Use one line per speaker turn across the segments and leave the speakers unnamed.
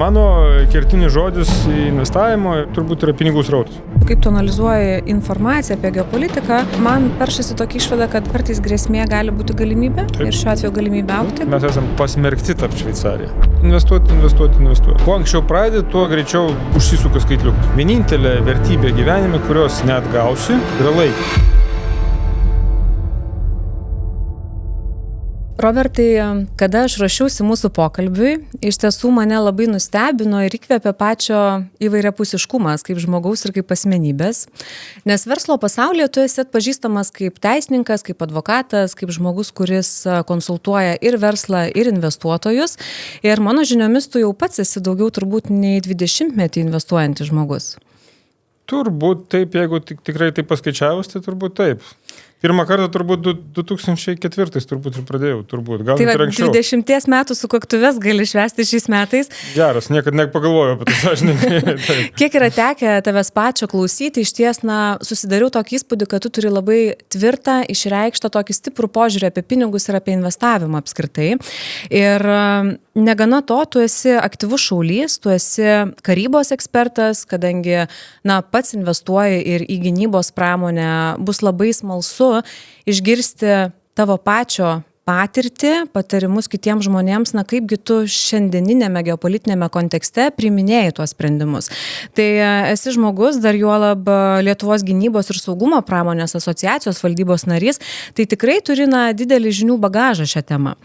Mano kertinis žodis investavimo turbūt yra pinigų srautas.
Kaip tu analizuoji informaciją apie geopolitiką, man peršasi tokia išvada, kad kartais grėsmė gali būti galimybė. Taip. Ir šiuo atveju galimybė augti.
Mes esam pasmerkti tarp Šveicarija. Investuoti. Kuo anksčiau pradedi, tuo greičiau užsisuka skaitliukas. Vienintelė vertybė gyvenime, kurios neatgausi, yra laikas.
Robertai, kada aš ruošiausi mūsų pokalbiui, iš tiesų mane labai nustebino ir įkvėpė pačio įvairiapusiškumas kaip žmogaus ir kaip asmenybės. Nes verslo pasaulyje tu esi atpažįstamas kaip teisininkas, kaip advokatas, kaip žmogus, kuris konsultuoja ir verslą, ir investuotojus. Ir mano žiniomis tu jau pats esi daugiau turbūt nei 20-metį investuojantis žmogus.
Turbūt taip, jeigu tikrai taip paskaičiavus, tai turbūt taip. Pirmą kartą turbūt 2004 turbūt ir pradėjau, gal
tai
ir anksčiau.
20 metų sukaktuvės gali švęsti šiais metais.
Geras, niekad nepagalvojau apie tai sąžininkai.
Kiek yra tekę tavęs pačio klausyti, iš ties, susidariau tokį įspūdį, kad tu turi labai tvirtą, išreikštą tokį stiprų požiūrį apie pinigus ir apie investavimą apskritai. Ir negana to, tu esi aktyvus šaulys, tu esi karybos ekspertas, kadangi pats investuoji ir į gynybos pramonę, bus labai smalsu išgirsti tavo pačio patirtį, patarimus kitiems žmonėms, kaipgi tu šiandieninėme geopolitinėme kontekste priiminėjai tuos sprendimus. Tai esi žmogus, dar juolab Lietuvos gynybos ir saugumo pramonės asociacijos valdybos narys, tai tikrai turi didelį žinių bagažą šią temą.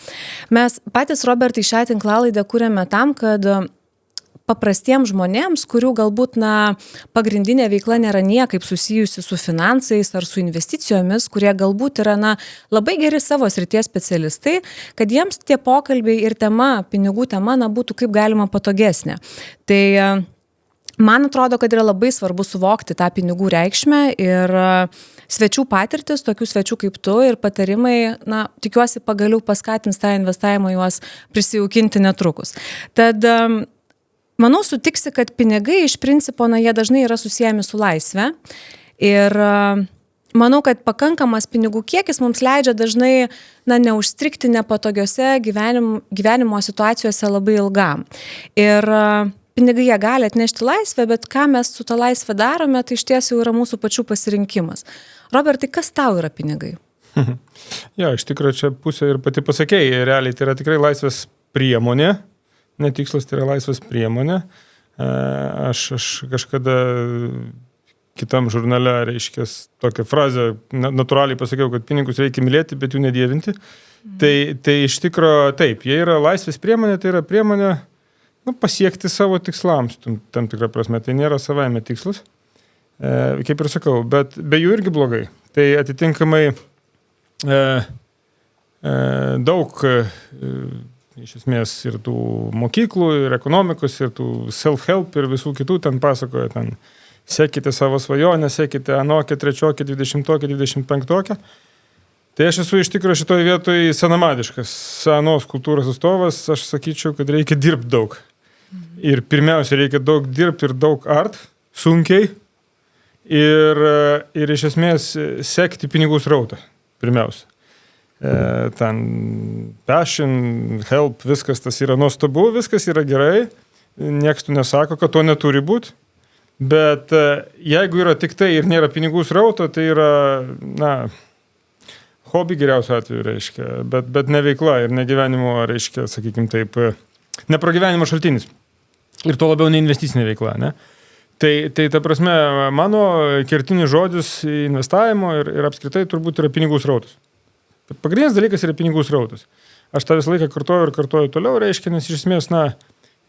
Mes patys, Robertai, šią tinklalaidę kūrėme tam, kad paprastiems žmonėms, kurių galbūt pagrindinė veikla nėra niekaip susijusi su finansais ar su investicijomis, kurie galbūt yra labai geri savo srities specialistai, kad jiems tie pokalbiai ir pinigų tema būtų kaip galima patogesnė. Tai man atrodo, kad yra labai svarbu suvokti tą pinigų reikšmę ir svečių patirtis, tokių svečių kaip tu ir patarimai, tikiuosi pagaliau paskatins tą investavimą juos prisijaukinti netrukus. Tad manau, sutiksi, kad pinigai iš principo, jie dažnai yra susijęmi su laisve ir manau, kad pakankamas pinigų kiekis mums leidžia dažnai neužstrigti nepatogiose gyvenimo situacijose labai ilgam. Ir pinigai jie gali atnešti laisvę, bet ką mes su ta laisvė darome, tai iš ties jau yra mūsų pačių pasirinkimas. Robertai, kas tau yra pinigai?
Jo, iš tikrųjų čia pusė ir pati pasakėjai, realiai tai yra tikrai laisvės priemonė. Netikslas, tai yra laisvės priemonė. Aš kažkada kitam žurnale, tokią frazę natūraliai pasakiau, kad pinigus reikia mylėti, bet jų nedievinti. Tai iš tikrųjų taip, jie yra laisvės priemonė, tai yra priemonė pasiekti savo tikslams, tam tikrą prasme. Tai nėra savaime tikslas, kaip ir sakau, bet be jų irgi blogai. Tai atitinkamai daug iš esmės ir tų mokyklų, ir ekonomikos, ir tų self-help, ir visų kitų ten pasakoja, sekite savo svajonę, sekite anokį, trečiokį, 20-okį, 25-okį. Tai aš esu iš tikrųjų šitoje vietoje senamadiškas, senos kultūros atstovas, aš sakyčiau, kad reikia dirbti daug. Ir pirmiausia, reikia daug dirbti ir daug sunkiai, ir iš esmės sekti pinigų srautą, pirmiausia. Ten passion, help, viskas tas yra nuostabu, viskas yra gerai, nieks tu nesako, kad to neturi būti, bet jeigu yra tik tai ir nėra pinigų srauto, tai yra, hobi geriausiu atveju reiškia, bet ne veikla ir ne gyvenimo, reiškia, sakykime taip, ne pragyvenimo šaltinis ir to labiau ne investicinė veikla, ne? Tai ta prasme, mano kertinis žodis investavimo ir apskritai turbūt yra pinigų srautas. Pagrindinis dalykas yra pinigų srautas. Aš tą visą laiką kartoju toliau, reiškia, nes iš esmės,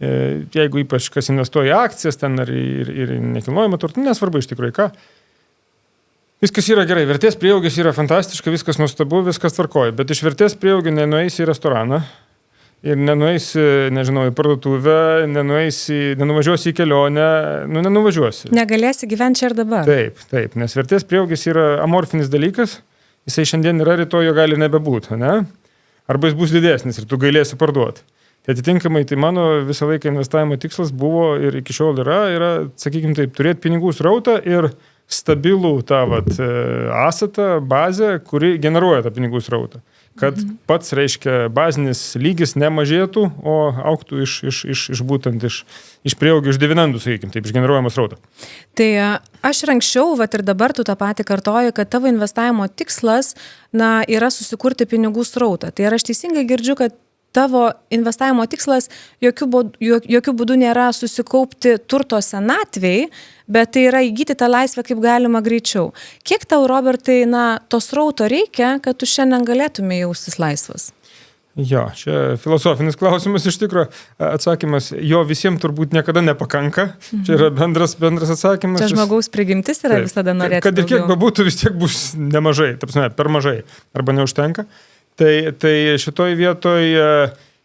jeigu ypač kas investuoja į akcijas ten ar ir nekilnojamą turtą, nesvarbu iš tikrųjų ką, viskas yra gerai, vertės prieaugis yra fantastiška, viskas nuostabu, viskas tvarkoja, bet iš vertės prieaugio nenueisi į restoraną ir nenueisi, nežinau, į parduotuvę, nenuvažiuosi į kelionę, nenuvažiuosi.
Negalėsi gyventi čia ir dabar.
Taip, nes vertės prieaugis yra amorfinis dalykas. Jisai šiandien yra, rytoj jo gali nebebūti, ne? Arba jis bus didesnis ir tu galėsi parduoti. Tai atitinkamai, tai mano visą laiką investavimo tikslas buvo ir iki šiol yra, sakykime taip, turėti pinigų srautą ir stabilų tą assetą, bazę, kuri generuoja tą pinigų srautą. kad pats, reiškia, bazinis lygis nemažėtų, o augtų iš būtent iš prieaugio, iš dividendų, sakykime, taip, iš generuojamos srauto.
Tai aš ir anksčiau, ir dabar tu tą patį kartoji, kad tavo investavimo tikslas yra susikurti pinigų srautą. Tai aš teisingai girdžiu, kad tavo investavimo tikslas jokių būdų nėra susikaupti turto senatvei, bet tai yra įgyti tą laisvę kaip galima greičiau. Kiek tau, Robertai, to srauto reikia, kad tu šiandien galėtumė jaustis laisvas?
Jo, čia filosofinis klausimas iš tikrųjų. Atsakymas, jo visiems turbūt niekada nepakanka. Čia yra bendras atsakymas.
Čia žmogaus prigimtis yra visada norėti.
Kad ir kiek bebūtų, vis tiek bus nemažai, per mažai, arba neužtenka. Tai šitoj vietoj,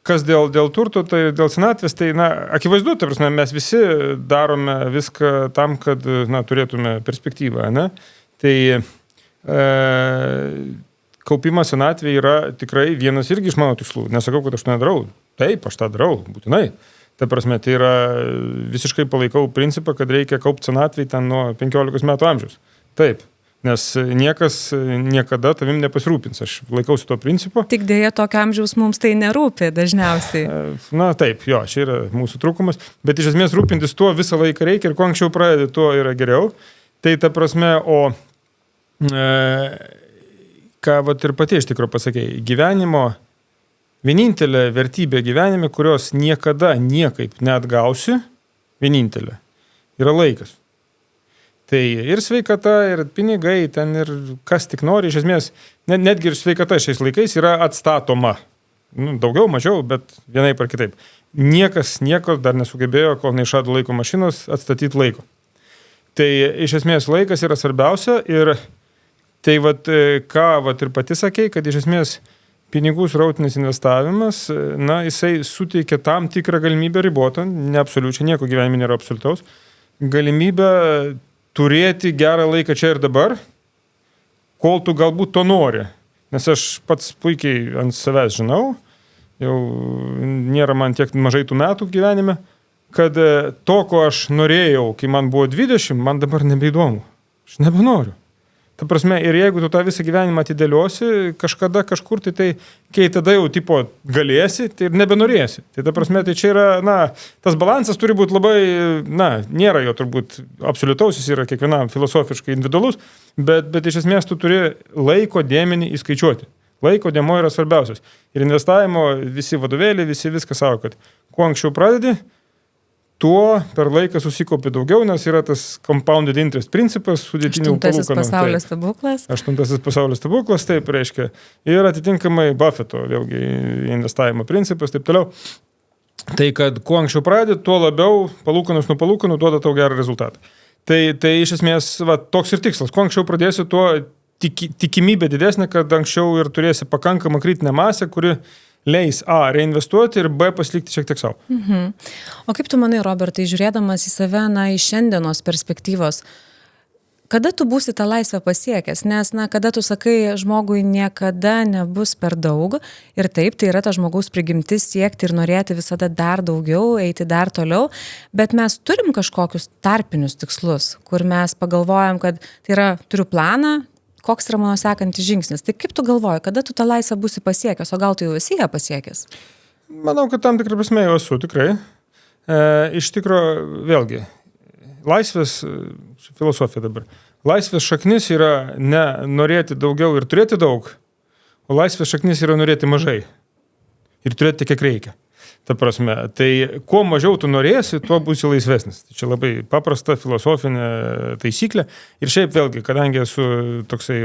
kas dėl turto, tai dėl senatvės, tai akivaizdu, mes visi darome viską tam, kad turėtume perspektyvą. Ne? Tai kaupimas senatvė yra tikrai vienas irgi iš mano tikslų. Nesakau, kad aš nedarau. Taip, aš tą darau, būtinai. Tai yra visiškai palaikau principą, kad reikia kaupti senatvėj ten nuo 15 metų amžiaus. Taip. Nes niekas niekada tavim nepasirūpins. Aš laikausi to principo.
Tik dėja, tokio amžiaus mums tai nerūpi dažniausiai.
Taip, jo, čia yra mūsų trūkumas. Bet iš esmės rūpintis tuo visą laiką reikia ir kuo anksčiau pradedi, tuo yra geriau. Tai ta prasme, ką ir pati iš tikrųjų pasakėjai, gyvenimo, vienintelė vertybė gyvenime, kurios niekada niekaip neatgausi, vienintelė, yra laikas. Tai ir sveikata, ir pinigai, ten ir kas tik nori, iš esmės, netgi ir sveikata šiais laikais yra atstatoma. Daugiau, mažiau, bet vienaip ar kitaip. Niekas dar nesugebėjo, kol neišrado laiko mašinos, atstatyti laiko. Tai iš esmės laikas yra svarbiausia ir tai ką ir pati sakei, kad iš esmės pinigų srautinis investavimas, jisai suteikia tam tikrą galimybę ribotą, ne absoliučiai, nieko gyvenime nėra absoliutaus, galimybę turėti gerą laiką čia ir dabar, kol tu galbūt to nori. Nes aš pats puikiai ant savęs žinau, jau nėra man tiek mažai tų metų gyvenime, kad to, ko aš norėjau, kai man buvo 20, man dabar nebeįdomu. Aš nebenoriu. Ta prasme, ir jeigu tu tą visą gyvenimą atidėliosi, kažkada kažkur, tai kai tada jau tipo galėsi, tai ir nebenorėsi. Tai ta prasme, tai čia yra, tas balansas turi būti labai, nėra jo turbūt absoliutaus, jis yra kiekvienam filosofiškai individualus, bet iš esmės tu turi laiko dėmenį įskaičiuoti. Laiko dėmuo yra svarbiausias. Ir investavimo visi vadovėliai, visi viską savo, kad kuo anksčiau pradedi, tuo per laiką susikaupi daugiau, nes yra tas compounded interest principas, sudėtinių palūkanų.
8. pasaulio stebuklas.
8. pasaulio stebuklas, taip reiškia. Ir atitinkamai Buffetto, vėlgi, investavimo principas, taip toliau. Tai, kad kuo anksčiau pradedi, tuo labiau palūkanus nuo palūkanų duoda tau gerą rezultatą. Tai iš esmės, toks ir tikslas. Kuo anksčiau pradėsi, tuo tikimybė didesnė, kad anksčiau ir turėsi pakankamą kritinę masę, kuri leis A reinvestuoti ir B pasilikti šiek tiek savo.
O kaip tu manai, Robertai, žiūrėdamas į save, iš šiandienos perspektyvos, kada tu būsi tą laisvę pasiekęs? Nes, kada tu sakai, žmogui niekada nebus per daug ir taip, tai yra ta žmogaus prigimtis siekti ir norėti visada dar daugiau, eiti dar toliau, bet mes turim kažkokius tarpinius tikslus, kur mes pagalvojam, kad tai yra, turiu planą, koks yra mano sekantis žingsnis. Tai kaip tu galvoji, kada tu tą laisvę būsi pasiekęs, o gal tu jau esi ją pasiekęs?
Manau, kad tam tikrą prasme jau esu, tikrai. Iš tikrųjų, vėlgi, laisvės, filosofija dabar, laisvės šaknis yra ne norėti daugiau ir turėti daug, o laisvės šaknis yra norėti mažai ir turėti kiek reikia. Ta prasme, tai kuo mažiau tu norėsi, tuo būsi laisvesnis. Tai čia labai paprasta filosofinė taisyklė. Ir šiaip vėlgi, kadangi esu toksai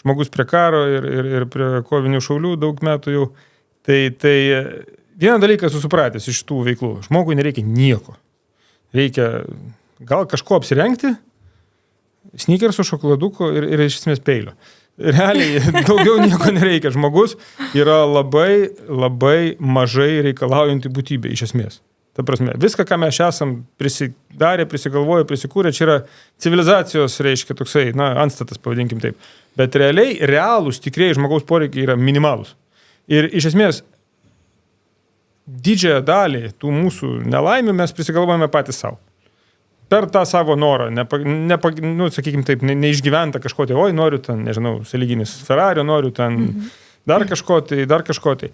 žmogus prie karo ir prie kovinių šaulių daug metų jau, tai vieną dalyką esu supratęs iš tų veiklų. Žmogui nereikia nieko. Reikia gal kažko apsirengti, sneakersų, šokoladuko ir iš esmės peilio. Realiai daugiau nieko nereikia. Žmogus yra labai, labai mažai reikalaujanti būtybė iš esmės. Ta prasme, viską, ką mes esam prisidarę, prisigalvoję, prisikūrę, čia yra civilizacijos, reiškia, toksai, antstatas, pavadinkim taip. Bet realūs, tikrieji žmogaus poreikiai yra minimalūs. Ir iš esmės, didžiąją dalį tų mūsų nelaimių mes prisigalvojame patys savo. Per tą savo norą, sakykime taip, neišgyventą kažko, noriu ten, nežinau, sąlyginis Ferrari, noriu ten dar kažko tai.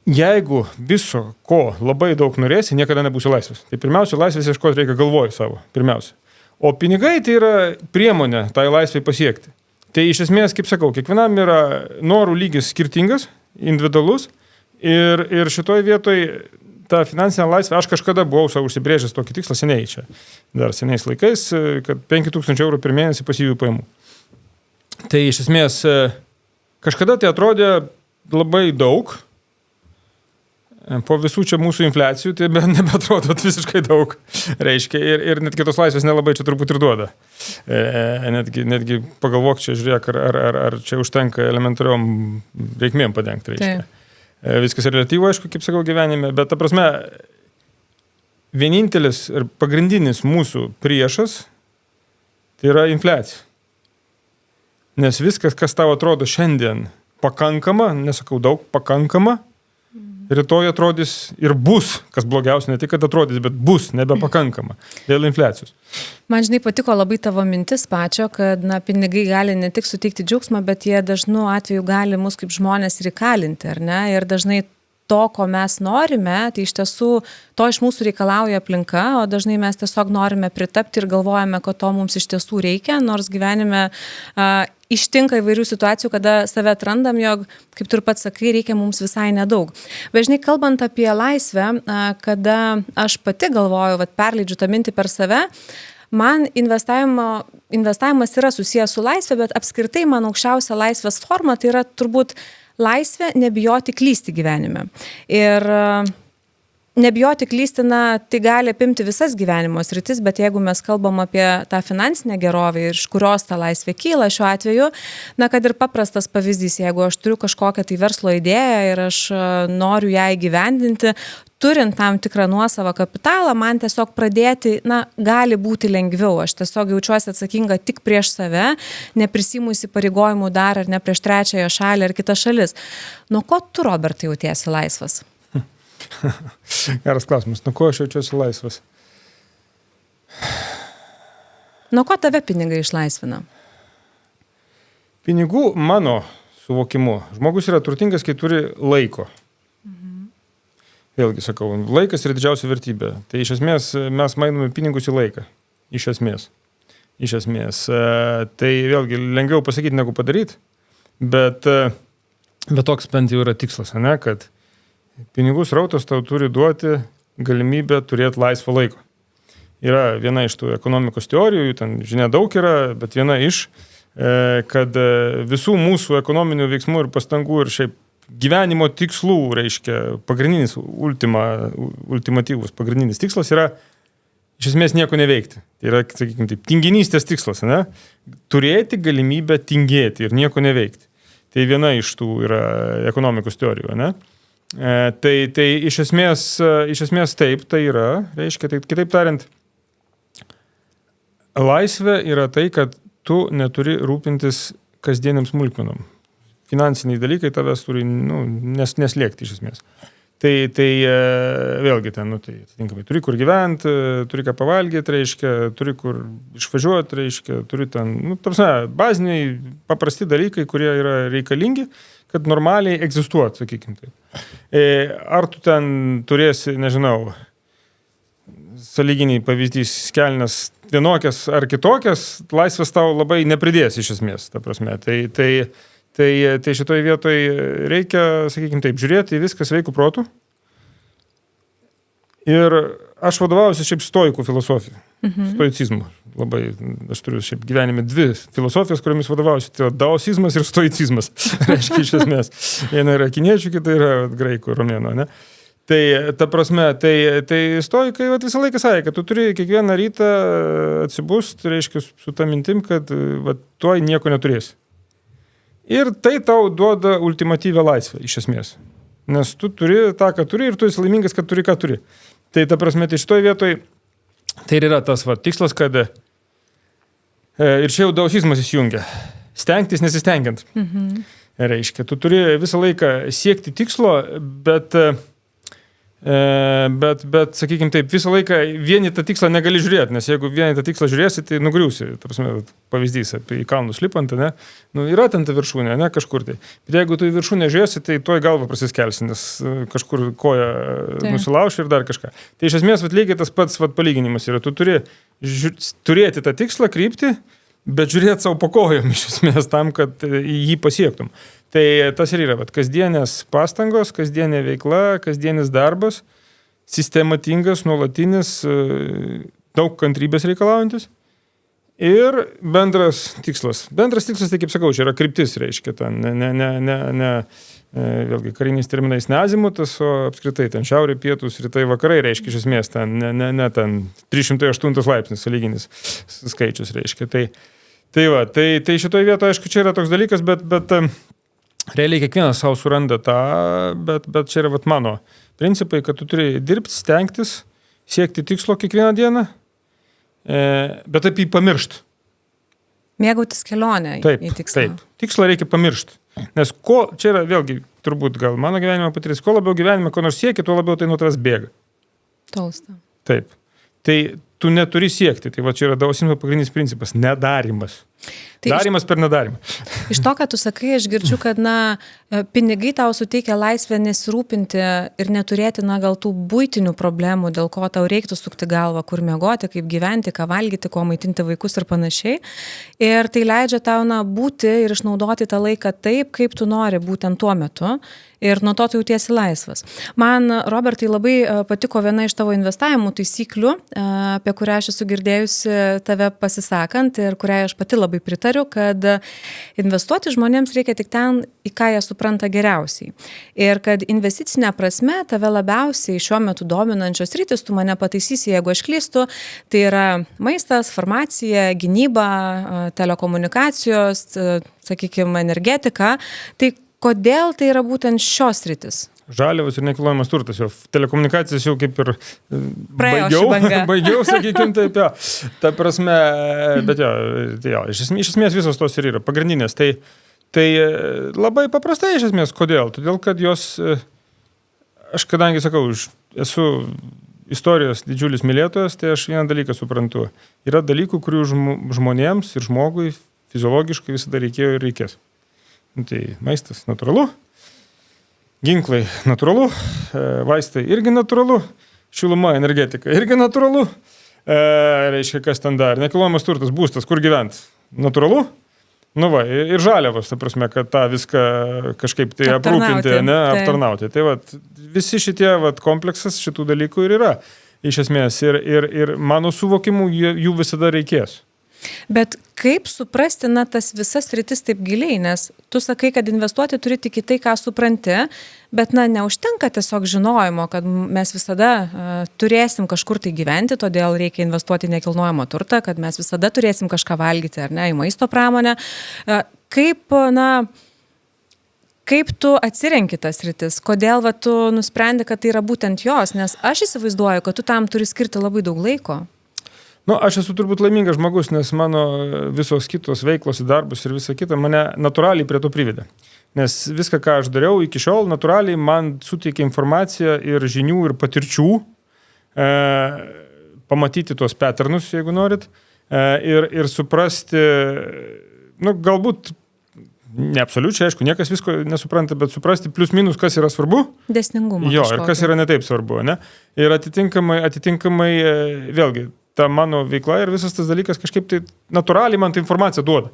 Jeigu viso ko labai daug norėsi, niekada nebūsi laisvas. Tai pirmiausia, laisvės ieškoti reikia galvoj savo, pirmiausia. O pinigai tai yra priemonė tai laisvai pasiekti. Tai iš esmės, kaip sakau, kiekvienam yra norų lygis skirtingas, individualus ir šitoj vietoj ta finansinė laisvė, aš kažkada buvau savo užsibrėžęs tokį tikslą seniai čia, dar seniais laikais, kad 5000 eurų per mėnesį pasyvių pajamų. Tai iš esmės, kažkada tai atrodė labai daug. Po visų čia mūsų infliacijų, tai nebeatrodo visiškai daug, reiškia, ir netgi tos laisvės nelabai čia turbūt ir duoda. Netgi pagalvok čia, žiūrėk, ar čia užtenka elementariom reikmėm padengti, reiškia. Viskas relatyvu, aišku, kaip sakau, gyvenime, bet ta prasme, vienintelis ir pagrindinis mūsų priešas, tai yra infliacija. Nes viskas, kas tau atrodo šiandien pakankama, nesakau daug, pakankama, rytoj atrodys ir bus, kas blogiausia, ne tik, kad atrodys, bet bus nebepakankama dėl infliacijos.
Man, žinai, patiko labai tavo mintis pačio, kad pinigai gali ne tik suteikti džiaugsmą, bet jie dažnu atveju gali mus kaip žmonės ir įkalinti, ar ne? Ir dažnai to, ko mes norime, tai iš tiesų to iš mūsų reikalauja aplinka, o dažnai mes tiesiog norime pritapti ir galvojame, kad to mums iš tiesų reikia, nors gyvenime ištinka įvairių situacijų, kada save atrandam, jog, kaip tu ir pats sakai, reikia mums visai nedaug. Bet žinai, kalbant apie laisvę, kada aš pati galvoju, perleidžiu tą mintį per save, man investavimas yra susijęs su laisvė, bet apskritai man aukščiausia laisvės forma tai yra turbūt laisvė nebijoti klysti gyvenime. Ir nebijoti klysti, tai gali apimti visas gyvenimo sritis, bet jeigu mes kalbam apie tą finansinę gerovę ir iš kurios ta laisvė kyla šiuo atveju, kad ir paprastas pavyzdys, jeigu aš turiu kažkokią tai verslo idėją ir aš noriu ją įgyvendinti, turint tam tikrą nuosavą kapitalą, man tiesiog pradėti, gali būti lengviau. Aš tiesiog jaučiuosi atsakinga tik prieš save, neprisiimu įsipareigojimų dar ar ne prieš trečiąją šalį ar kitas šalis. Nuo ko tu, Robertai, jautiesi laisvas?
Geras klausimas. Nuo ko aš jaučiuosi laisvas?
Nuo ko tave pinigai išlaisvina?
Pinigų, mano suvokimu, žmogus yra turtingas, kai turi laiko. Vėlgi sakau, laikas yra didžiausia vertybė. Tai iš esmės mes mainome pinigus į laiką. Iš esmės. Tai vėlgi lengviau pasakyti negu padaryti, bet toks bent jau yra tikslas, ne, kad pinigų srautas tau turi duoti galimybę turėti laisvą laiko. Yra viena iš tų ekonomikos teorijų, ten žinia daug yra, bet viena iš, kad visų mūsų ekonominių veiksmų ir pastangų ir šiaip gyvenimo tikslų, reiškia, pagrindinis, ultimatyvus pagrindinis tikslas yra iš esmės nieko neveikti. Tai yra, sakykime taip, tinginystės tikslas, ne? Turėti galimybę tingėti ir nieko neveikti. Tai viena iš tų yra ekonomikos teorijų, ne? Tai iš esmės taip, tai yra, reiškia, tai kitaip tariant, laisvė yra tai, kad tu neturi rūpintis kasdieniam smulkmenom. Finansiniai dalykai tavęs turi neslėgti iš esmės. Tai vėlgi ten, tai atitinkamai, turi kur gyventi, turi ką pavalgyti, reiškia, turi kur išvažiuoti, reiškia, turi ten, baziniai paprasti dalykai, kurie yra reikalingi, kad normaliai egzistuoti, sakykime taip. Ar tu ten turėsi, nežinau, sąlyginiai pavyzdys kelnes vienokias ar kitokias, laisvės tau labai nepridės iš esmės, ta prasme. Tai šitoje vietoje reikia, sakykime taip, žiūrėti į viską sveikų protų. Ir aš vadovaujuosi šiaip stoikų filosofiją, stoicizmu. Labai, aš turiu šiaip gyvenime dvi filosofijas, kuriomis vadovaujuosi. Tai daosizmas ir stoicizmas, reiškia iš esmės. Viena yra kiniečių, kita yra graikų, romėnų, ne? Tai ta prasme, tai stoikai visą laiką sakė, kad tu turi kiekvieną rytą atsibust, reiškia, su ta mintim, kad tuoj nieko neturėsi. Ir tai tau duoda ultimatyvę laisvę, iš esmės. Nes tu turi tą, ką turi, ir tu esi laimingas, kad turi, ką turi. Tai ta prasme, tai šitoj vietoj, tai yra tas tikslas, kad ir čia jau daosizmas įsijungia. Stengtis nesistengiant. Reiškia, tu turi visą laiką siekti tikslo, bet Bet sakykime taip, visą laiką vieni tą tikslą negali žiūrėti, nes jeigu vieni tą tikslą žiūrėsi, tai nugriūsi. Ta prasme, pavyzdys, į kalnus lipant, ne? Nu, yra ten ta viršūnė, ne kažkur tai. Bet jeigu tu į viršūnę žiūrėsi, tai toj galva prasiskelsi, nes kažkur koja nusilauši ir dar kažką. Tai iš esmės lygiai tas pats palyginimas yra. Tu turi turėti tą tikslą, kryptį, bet žiūrėti savo po kojom iš esmės tam, kad jį pasiektum. Tai tas ir yra, kasdienės pastangos, kasdienė veikla, kasdienis darbas, sistematingas, nuolatinis, daug kantrybės reikalaujantis ir bendras tikslas. Bendras tikslas, tai kaip sakau, čia yra kryptis, reiškia, vėlgi kariniais terminais ne azimutas, o apskritai ten šiaurė, pietus, rytai, vakarai, reiškia, iš esmės, ne ten 308 laipsnis sąlyginis skaičius, reiškia. Tai šitoje vietoje, aišku, čia yra toks dalykas, bet realiai kiekvienas savo suranda tą, bet čia yra mano principai, kad tu turi dirbti, stengtis, siekti tikslo kiekvieną dieną, bet taip jį pamiršti.
Mėgautis kelionę į tikslą.
Taip, tikslą reikia pamiršti. Nes čia yra vėlgi, turbūt gal mano gyvenimo patirtis, kuo labiau gyvenime ko nors sieki, tuo labiau tai nuo tavęs bėga.
Tolsta.
Taip. Tai tu neturi siekti. Tai čia yra Dao-Singho pagrindinis principas – nedarimas. Tai darimas per nedarimą.
Iš to, ką tu sakai, aš girdžiu, kad pinigai tau suteikia laisvę nesirūpinti ir neturėti gal tų buitinių problemų, dėl ko tau reiktų sukti galvą, kur miegoti, kaip gyventi, ką valgyti, ko maitinti vaikus ir panašiai. Ir tai leidžia tau būti ir išnaudoti tą laiką taip, kaip tu nori būtent tuo metu. Ir nuo to tu jautiesi laisvas. Man, Robertai, labai patiko viena iš tavo investavimų taisyklių, apie kurią aš esu girdėjusi tave pasisakant ir kurią aš pati labai pritariu, kad investuoti žmonėms reikia tik ten, į ką jie supranta geriausiai. Ir kad investicinė prasme tave labiausiai šiuo metu dominančios rytis, tu mane pataisysi, jeigu aš klystu, tai yra maistas, farmacija, gynyba, telekomunikacijos, sakykime, energetika. Tai kodėl tai yra būtent šios rytis?
Žaliavos ir nekilnojamas turtas. Jau telekomunikacijas jau kaip ir baigiau, sakykime, taip, jo. Ta prasme, bet jo, iš esmės visos tos ir yra pagrindinės. Tai labai paprastai iš esmės. Kodėl? Todėl, kad jos, aš kadangi sakau, esu istorijos didžiulis mylėtojas, tai aš vieną dalyką suprantu. Yra dalykų, kurių žmonėms ir žmogui fiziologiškai visada reikėjo ir reikės. Tai maistas natūralu, ginklai natūralu, vaistai irgi natūralu, šiluma, energetika irgi natūralu, reiškia, kas ten dar, nekilnojamas turtas, būstas, kur gyventi, natūralu, ir žaliavos, ta prasme, kad tą viską kažkaip tai aprūpinti, aptarnauti. Tai visi šitie kompleksas šitų dalykų ir yra, iš esmės, ir mano suvokimu jų visada reikės.
Bet kaip suprasti tas visas rytis taip giliai, nes tu sakai, kad investuoti turi tik į tai, ką supranti, bet neužtenka tiesiog žinojimo, kad mes visada turėsim kažkur tai gyventi, todėl reikia investuoti į nekilnojamą turtą, kad mes visada turėsim kažką valgyti, ar ne, į maisto pramonę. Kaip tu atsirenki tas rytis? Kodėl tu nusprendi, kad tai yra būtent jos? Nes aš įsivaizduoju, kad tu tam turi skirti labai daug laiko.
Aš esu turbūt laimingas žmogus, nes mano visos kitos veiklos, darbus ir visa kita mane natūraliai prie to privedė. Nes viską, ką aš dariau iki šiol, natūraliai man suteikė informaciją ir žinių ir patirčių, pamatyti tuos patternus, jeigu norit, ir suprasti, galbūt ne absoliučiai, aišku, niekas visko nesupranta, bet suprasti plius minus, kas yra svarbu.
Dėsningumą.
Jo, ir kas yra netaip svarbu, ne? Ir atitinkamai vėlgi, ta mano veikla ir visas tas dalykas kažkaip tai natūraliai man tą informaciją duoda.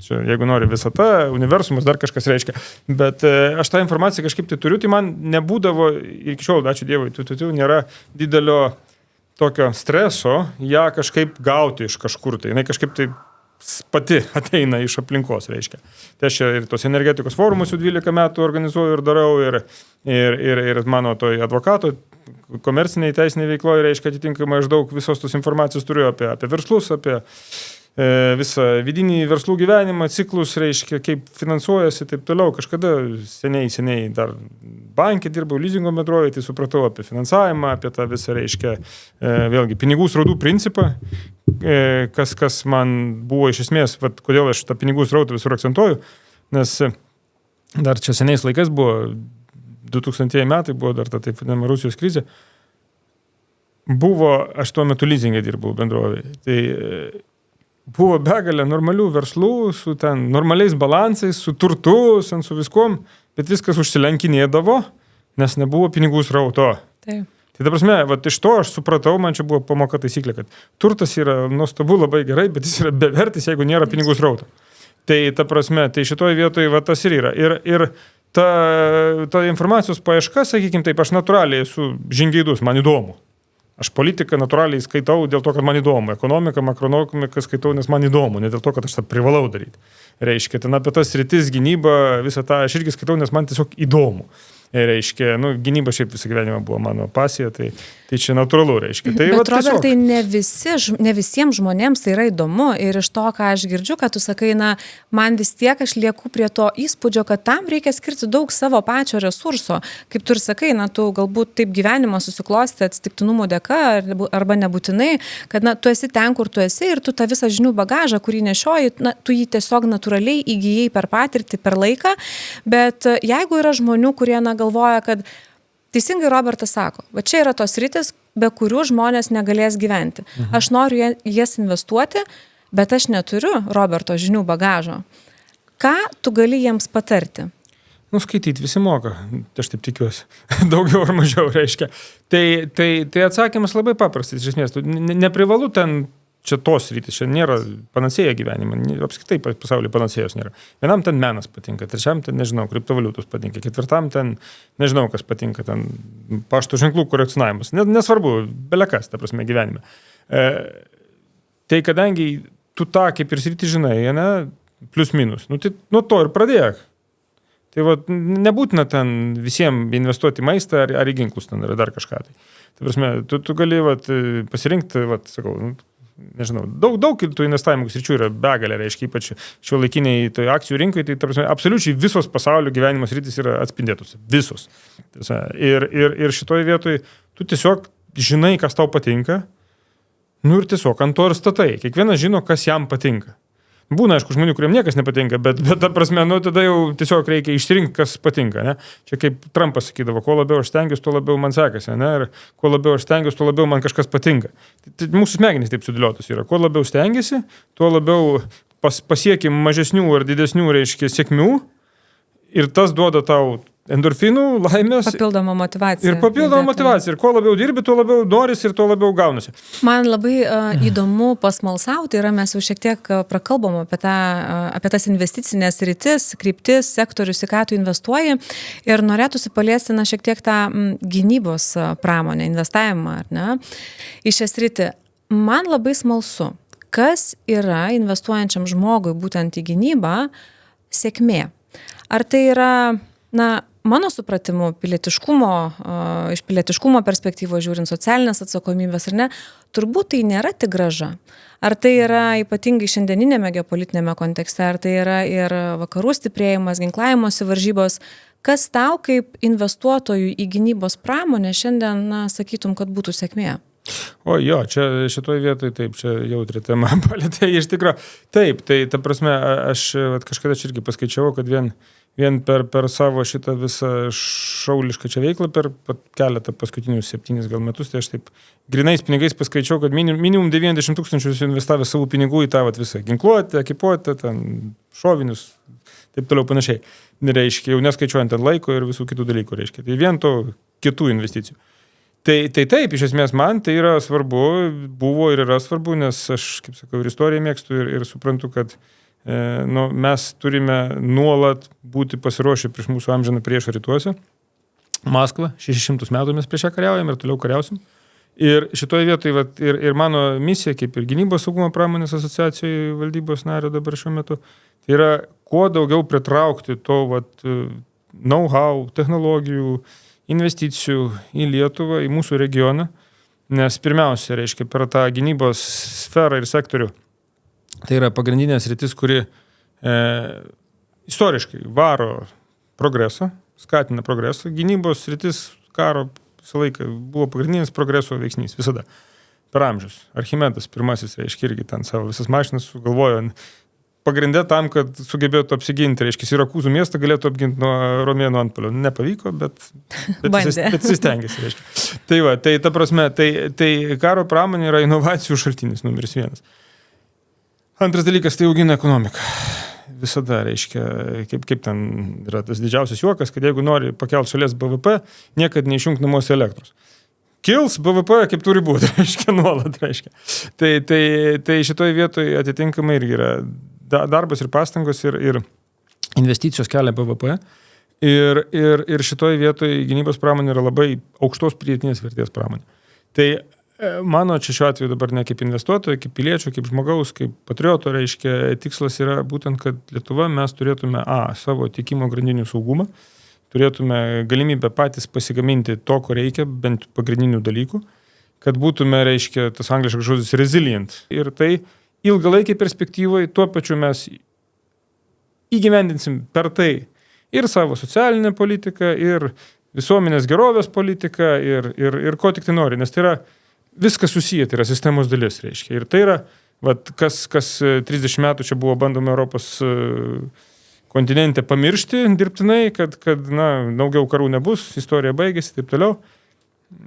Čia, jeigu nori visata, universumas, dar kažkas reiškia. Bet aš tą informaciją kažkaip tai turiu, tai man nebūdavo, iki šiol, ačiū Dievui, nėra didelio tokio streso ją kažkaip gauti iš kažkur. Tai jinai kažkaip tai pati ateina iš aplinkos, reiškia. Tai aš ir tos energetikos forumus jau 12 metų organizuoju ir darau, ir mano toj advokato komerciniai teisiniai veikloje, reiškia, atitinkamai aš daug visos tos informacijos turiu apie verslus, apie visą vidinį verslų gyvenimą, ciklus, reiškia, kaip finansuojasi, taip toliau. Kažkada seniai dar bankė dirbau, lizingo bendrovėje, tai supratau apie finansavimą, apie tą visą, reiškia, vėlgi, pinigų srautų principą, kas man buvo iš esmės, kodėl aš tą pinigų srautą visur akcentuoju, nes dar čia seniais laikais buvo 2000 metai buvo dar ta taip vadinama Rusijos krizė. Buvo, aš tuo metu leasingą dirbau bendrovėje. Tai buvo begalė normalių verslų su ten normaliais balansais, su turtu, su viskom, bet viskas užsilenkinėdavo, nes nebuvo pinigų srauto.
Taip.
Tai ta prasme, iš to aš supratau, man čia buvo pamoka taisyklė, kad turtas yra nuostabu labai gerai, bet jis yra bevertis, jeigu nėra pinigų srauto. Tai ta prasme, tai šitoje vietoje tas ir yra. Ir ta informacijos paieška, sakykime taip, aš natūraliai esu žingeidus, man įdomu. Aš politiką natūraliai skaitau dėl to, kad man įdomu. Ekonomiką, makroekonomiką skaitau, nes man įdomu, ne dėl to, kad aš tą privalau daryti. Reiškia, ten apie tas sritis, gynybą, visą tą aš irgi skaitau, nes man tiesiog įdomu. Reiškia, gynyba šiaip visą gyvenimą buvo mano pasija, tai čia natūralu, reiškia. Tai,
bet Robertai, ne visiems žmonėms tai yra įdomu ir iš to, ką aš girdžiu, kad tu sakai, man vis tiek aš lieku prie to įspūdžio, kad tam reikia skirti daug savo pačio resurso. Kaip tu ir sakai, tu galbūt taip gyvenimo susiklosti atsitiktinumo dėka arba nebūtinai, kad tu esi ten, kur tu esi ir tu tą visą žinių bagažą, kurį nešioji, tu jį tiesiog natūraliai įgyjai per patirtį, per laiką, bet jeigu yra žmonių, kurie galvoja, kad teisingai Robertas sako, va čia yra tos sritis, be kurių žmonės negalės gyventi. Aš noriu jas investuoti, bet aš neturiu Roberto žinių bagažo. Ką tu gali jiems patarti?
Skaityti visi moka, aš taip tikiuosi. Daugiau ar mažiau reiškia. Tai atsakymas labai paprastas, iš esmės. Neprivalu ten čia tos rytis, čia nėra panacėja gyvenimą, apskritai pasaulyje panacėjos nėra. Vienam ten menas patinka, trečiam ten, nežinau, kriptovaliutos patinka, ketvirtam ten, nežinau, kas patinka, ten pašto ženklų korekcionavimas. Nesvarbu, belekas, ta prasme, gyvenime. Tai kadangi tu tą kaip ir sritį žinai, plius minus, tai nuo to ir pradėk. Tai nebūtina ten visiems investuoti į maistą ar į ginklus ten, ar dar kažką. Tai prasme, tu gali pasirinkti, sakau, nežinau, daug tų investavimų sričių yra begalė, reiškia, ypač šiuolaikiniai akcijų rinkoje, tai prasme, absoliučiai visos pasaulio gyvenimo sritis yra atspindėtos. Visos. Ir šitoje vietoje tu tiesiog žinai, kas tau patinka, ir tiesiog ant to ir statai. Kiekvienas žino, kas jam patinka. Būna, aišku, žmonių, kuriem niekas nepatinka, bet ta prasme, tada jau tiesiog reikia išsirinkti, kas patinka, ne? Čia kaip Trumpas sakydavo, kuo labiau aš stengiuosi, tuo labiau man sekasi, ne? Ir kuo labiau aš stengiuosi, tuo labiau man kažkas patinka. Tai mūsų smegenys taip sudėliotos yra. Kuo labiau stengiasi, tuo labiau pasiekim mažesnių ar didesnių, reiškia, sėkmių ir tas duoda tau endorfinų, laimės.
Papildoma motyvacija.
Ir papildoma motyvacija. Ir kuo labiau dirbi, tuo labiau noris ir tuo labiau gaunasi.
Man labai įdomu pasmalsauti yra, mes jau šiek tiek prakalbom apie tas investicinės rytis, kryptis, sektorius, į ką tu investuoji. Ir norėtųsi paliesti šiek tiek tą gynybos pramonę, investavimą, ar ne? Į šią sritį. Man labai smalsu, kas yra investuojančiam žmogui būtent į gynybą sėkmė. Ar tai yra, mano supratimu, iš pilietiškumo perspektyvos žiūrint, socialinės atsakomybės ar ne, turbūt tai nėra tik grąža. Ar tai yra ypatingai šiandieninėme geopolitinėme kontekste, ar tai yra ir vakarų stiprėjimas, ginklavimosi varžybos. Kas tau kaip investuotojų į gynybos pramonę šiandien, sakytum, kad būtų sėkmė?
O jo, čia šitoje vietoje taip, čia jautri tema palėtė iš tikrųjų. Taip, tai ta prasme, aš kažkada čia irgi paskaičiavau, kad vien per savo šitą visą šaulišką čia veiklą, per keletą paskutinius 7 gal metus, tai aš taip grinais pinigais paskaičiau, kad minimum 90 000 investavę savo pinigų į tą visą ginkluotę, ekipuotę, šovinius, taip toliau panašiai. Reiškia, jau neskaičiuojant ten laiko ir visų kitų dalykų, reiškia. Tai vien to kitų investicijų. Tai taip, iš esmės man tai yra svarbu, buvo ir yra svarbu, nes aš, kaip sakau, ir istoriją mėgstu ir suprantu, kad mes turime nuolat būti pasiruošę prieš mūsų amžiną priešą rytuose. Maskva, 600 metų mes prieš ją kariaujam ir toliau kariausim. Ir šitoje vietoje ir mano misija, kaip ir gynybos saugumo pramonės asociacijoje valdybos nario dabar šiuo metu, tai yra kuo daugiau pritraukti to know-how, technologijų, investicijų į Lietuvą, į mūsų regioną, nes pirmiausia, reiškia, per tą gynybos sferą ir sektorių, tai yra pagrindinės rytis, kuri istoriškai varo progresą, skatina progresą. Gynybos rytis karo visą laiką buvo pagrindinis progreso veiksnys, visada. Per amžius. Archimedas pirmasis, reiškia, irgi ten savo visas mašinas sugalvojo pagrindė tam, kad sugebėtų apsiginti, reiškia, Sirakūzų miestą galėtų apginti nuo romėnų antpuolio. Nepavyko, bet jis stengiasi, reiškia. Tai va, tai ta prasme, tai karo pramonė yra inovacijų šaltinis numeris 1. Antras dalykas, tai augina ekonomiką. Visada, reiškia, kaip ten yra tas didžiausias juokas, kad jeigu nori pakelti šalies BVP, niekad neišjungti namuose elektros. Kils BVP, kaip turi būti, reiškia, nuolat, reiškia. Tai šitoj vietoj atitinkamai irgi yra darbas ir pastangos ir investicijos kelia BVP. Ir šitoj vietoj gynybos pramonė yra labai aukštos pridėtinės vertės pramonė. Tai mano čia šiuo atveju dabar ne kaip investuotojo, kaip piliečio, kaip žmogaus, kaip patrioto, reiškia, tikslas yra būtent, kad Lietuva mes turėtume savo tiekimo grandinių saugumą, turėtume galimybę patys pasigaminti to, ko reikia, bent pagrindinių dalykų, kad būtume, reiškia, tas angliškas žodis resilient. Ir tai ilgalaikiai perspektyvoje tuo pačiu mes įgyvendinsim per tai ir savo socialinę politiką, ir visuomenės gerovės politiką, ir ko tik tai nori, nes tai yra viskas susiję, tai yra sistemos dalis, reiškia. Ir tai yra, kas 30 metų čia buvo bandoma Europos kontinente pamiršti dirbtinai, kad daugiau karų nebus, istorija baigėsi, taip toliau.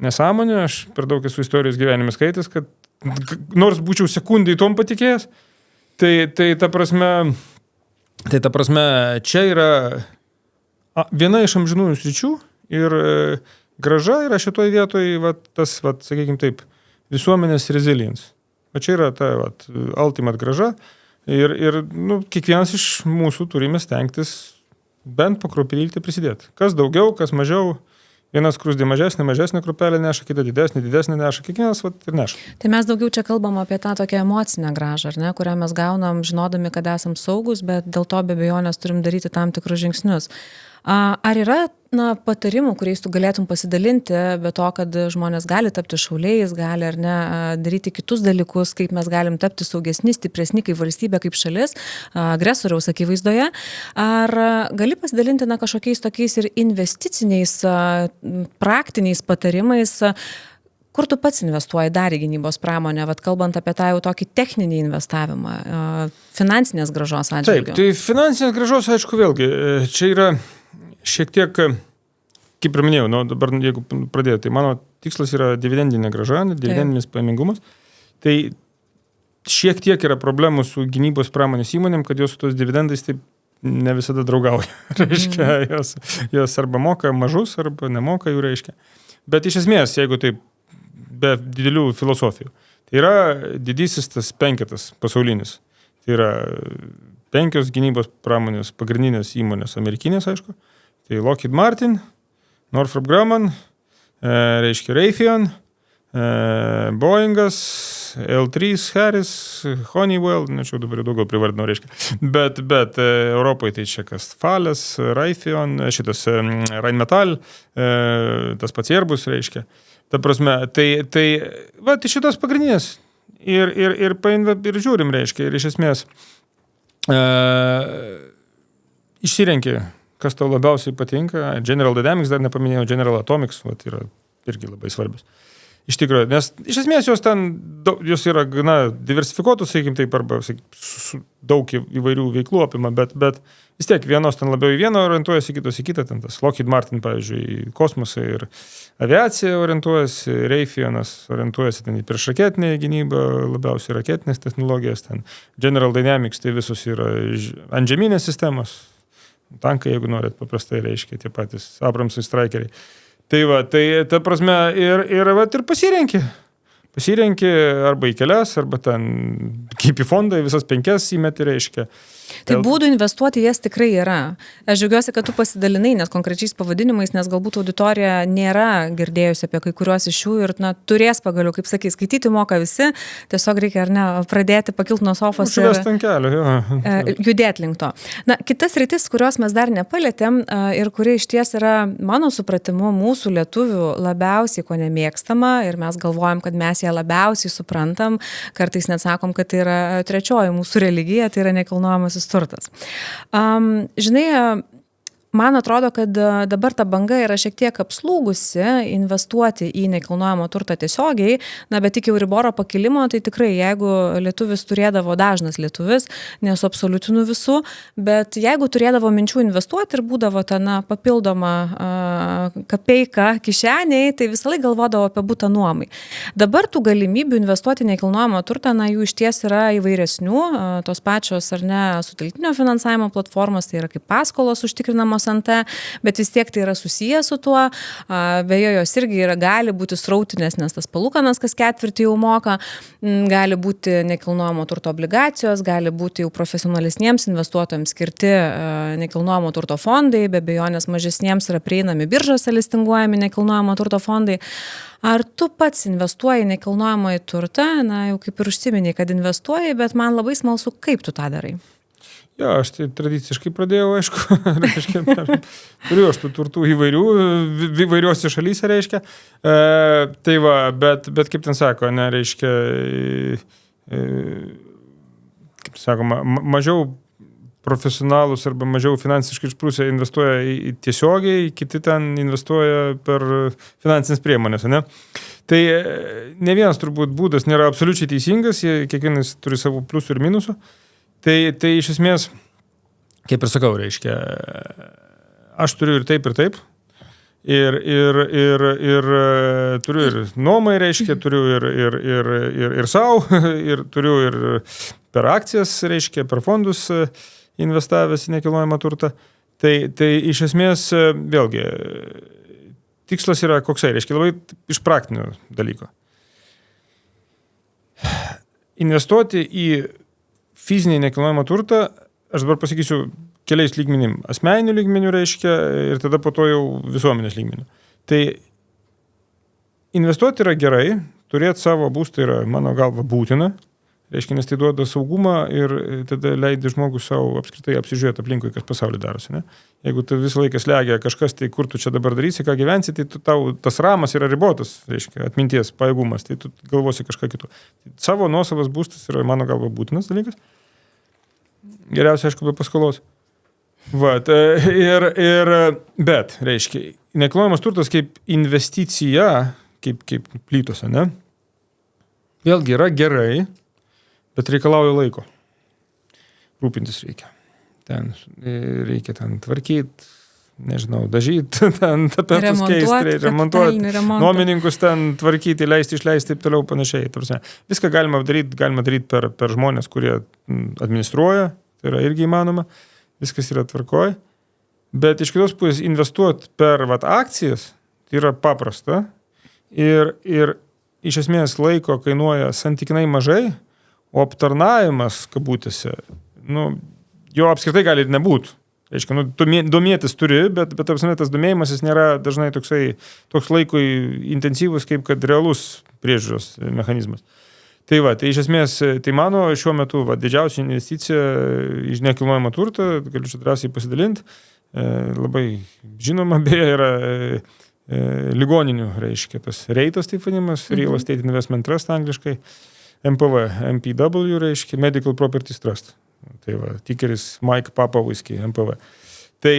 Nesąmonė, aš per daug esu istorijos gyvenime skaitęs, kad nors būčiau sekundį į tom patikėjęs, tai ta prasme, čia yra viena iš amžinųjų sričių ir grąža yra šitoj vietoj, sakykime taip, visuomenės resilience. O čia yra ta ultimate grąža ir kiekvienas iš mūsų turime stengtis bent po kruopelytę prisidėti. Kas daugiau, kas mažiau. Vienas krusdė mažesnė krupelė neša, kita didesnė neša, kiekvienas ir neša.
Tai mes daugiau čia kalbam apie tą tokią emocinę grąžą, ar ne, kurią mes gaunam, žinodami, kad esam saugus, bet dėl to be abejonės turim daryti tam tikrus žingsnius. Ar yra patarimų, kuriais tu galėtum pasidalinti, be to, kad žmonės gali tapti šauliais, gali ar ne daryti kitus dalykus, kaip mes galim tapti saugesni, stipresni kaip valstybė, kaip šalis, agresoriaus akivaizdoje. Ar gali pasidalinti kažkokiais tokiais ir investiciniais, praktiniais patarimais, kur tu pats investuoji dar į gynybos pramonę, kalbant apie tą jau tokį techninį investavimą, finansinės grąžos atžvilgiu?
Taip, tai finansinės grąžos, aišku, vėlgi, čia yra šiek tiek, kaip ir minėjau, dabar jeigu pradėjau, tai mano tikslas yra dividendinė grąža, dividendinis pajamingumas. Tai šiek tiek yra problemų su gynybos pramonės įmonėm, kad jos su tos dividendais taip ne visada draugauja. Reiškia, jos arba moka mažus, arba nemoka jų, reiškia. Bet iš esmės, jeigu taip be didelių filosofijų, tai yra didysis tas penketas pasaulinis. Tai yra 5 gynybos pramonės pagrindinės įmonės amerikinės, aišku. Tai Lockheed Martin, Northrop Grumman, reiškia Raytheon, Boeingas, L3 Harris, Honeywell, nečiau dabar daugiau privardinau, reiškia. Bet Europoje tai čia kas Thales, Raytheon, šitas Rheinmetall, tas pats Airbus, reiškia. Ta prasme, tai šitos pagrindinės ir žiūrim, reiškia, ir iš esmės išsirenki, kas tau labiausiai patinka. General Dynamics dar nepaminėjau, General Atomics, yra irgi labai svarbios. Iš tikrųjų, nes iš esmės jos yra gana diversifikuotos, sakykime taip, arba daug įvairių veiklų apima, bet vis tiek vienos ten labiau į vieną orientuojasi, kitos į kitą, ten tas Lockheed Martin, pavyzdžiui, į kosmosą ir aviaciją orientuojasi, Raytheonas orientuojasi ten į priešraketinę gynybą, labiausiai raketinės technologijas, ten General Dynamics, tai visos yra antžeminės sistemos, tankai, jeigu norit, paprastai reiškia tie patys Abramsai Strikeriai. Tai ta prasme, ir pasirenki. Pasirenki arba į kelias, arba ten kaip į fondą, visas 5 įmeti, reiškia.
Tai būdų investuoti jas tikrai yra. Aš džiaugiuosi, kad tu pasidalinai net konkrečiais pavadinimais, nes galbūt auditorija nėra girdėjusi apie kai kuriuos iš jų ir turės pagaliau, kaip sakai, skaityti moka visi, tiesiog reikia ar ne pradėti pakilti nuo sofos ir judėti link to. Kitas rytis, kurios mes dar nepalėtėm ir kuri iš ties yra, mano supratimu, mūsų lietuvių labiausiai ko nemėgstama ir mes galvojam, kad mes ją labiausiai suprantam, kartais net sakom, kad tai yra trečioji mūsų religija, tai yra nekilnojamasis turtas. Žinai, man atrodo, kad dabar ta banga yra šiek tiek apslūgusi investuoti į nekilnojamo turtą tiesiogiai, bet tik jau Euriboro pakilimo, tai tikrai, jeigu lietuvis turėdavo, dažnas lietuvis, nesuabsoliutinu visų, bet jeigu turėdavo minčių investuoti ir būdavo ten papildoma kapeika kišeniai, tai visą laiką galvodavo apie butą nuomai. Dabar tų galimybių investuoti nekilnojamo turtą, jų iš ties yra įvairesnių, tos pačios ar ne sutelktinio finansavimo platformos, tai yra kaip paskolos užtikrinamos ant, bet vis tiek tai yra susijęs su tuo, beje, jos irgi gali būti srautinės, nes tas palūkanas kas ketvirtį jau moka, gali būti nekilnojamo turto obligacijos, gali būti jau profesionalesniems investuotojams skirti nekilnojamo turto fondai, be abejonės mažesniems yra prieinami biržose listinguojami nekilnojamo turto fondai. Ar tu pats investuoji nekilnojamą į turtą, jau kaip ir užsiminiai, kad investuoji, bet man labai smalsu, kaip tu tą darai?
Jo, aš tai tradiciškai pradėjau, aišku, turiu aš tų turtų įvairiuose šalyse, reiškia. Tai va, bet kaip ten sako, reiškia, kaip sakoma, mažiau profesionalus arba mažiau finansiškai išprūsę investuoja tiesiogiai, kiti ten investuoja per finansinės priemonės, ne? Tai ne vienas turbūt būdas nėra absoliučiai teisingas, kiekvienas turi savo pliusų ir minusų. Tai iš esmės, kaip ir sakau, reiškia, aš turiu ir taip, ir taip. Ir turiu ir nuomai, reiškia, turiu ir savo, ir turiu ir per akcijas, reiškia, per fondus investavęs į nekilnojamą turtą. Tai iš esmės, vėlgi, tikslas yra koksai, reiškia, labai iš praktinio dalyko. Investuoti į fizinį nekilnojamą turtą, aš dabar pasakysiu keliais lygmenim. Asmeninių lygmenių, reiškia, ir tada po to jau visuomenės lygmenių. Tai investuoti yra gerai, turėti savo būstą yra, mano galva, būtina. Reiškia, nes tai duoda saugumą ir tada leidai žmogus savo apskritai apsižiūrėti aplinkui, kas pasaulyje darosi. Ne? Jeigu tu visą laiką slegia kažkas, tai kur tu čia dabar darysi, ką gyvensi, tai tau tas ramas yra ribotas, reiškia, atminties pajėgumas, tai tu galvosi kažką kitų. Savo nuosavas būstas yra, mano galva, būtinas dalykas. Geriausia, aišku, be paskolos. Bet, reiškia, nekilnojamas turtas kaip investicija, kaip plytose, ne? Vėlgi yra gerai, bet reikalauja laiko. Rūpintis reikia. Reikia ten tvarkyti, nežinau, dažyti, ten tapetus keisti, remontuoti, nuomininkus ten tvarkyti, leisti, išleisti, taip toliau panašiai. Viską galima daryti per žmonės, kurie administruoja, tai yra irgi įmanoma, viskas yra tvarkoj. Bet iš kitos pusės investuoti per akcijas, tai yra paprasta ir iš esmės laiko kainuoja santykinai mažai, o aptarnavimas, kabutėse, jo apskritai gali ir nebūti. Reiškia, domėtis turi, bet tas domėjimasis nėra dažnai toks laikui intensyvus, kaip kad realus priežiūros mechanizmas. Tai iš esmės, tai mano šiuo metu didžiausia investicija į nekilnojamą turtą, galiu čia drąsiai pasidalinti, labai žinoma, beje, yra ligoninių, reiškia, tas reitas, taip vadinamas, Real Estate Investment Trust angliškai, MPW, reiškia, Medical Properties Trust. Tai tikeris Mike Papa Whisky, MPV. Tai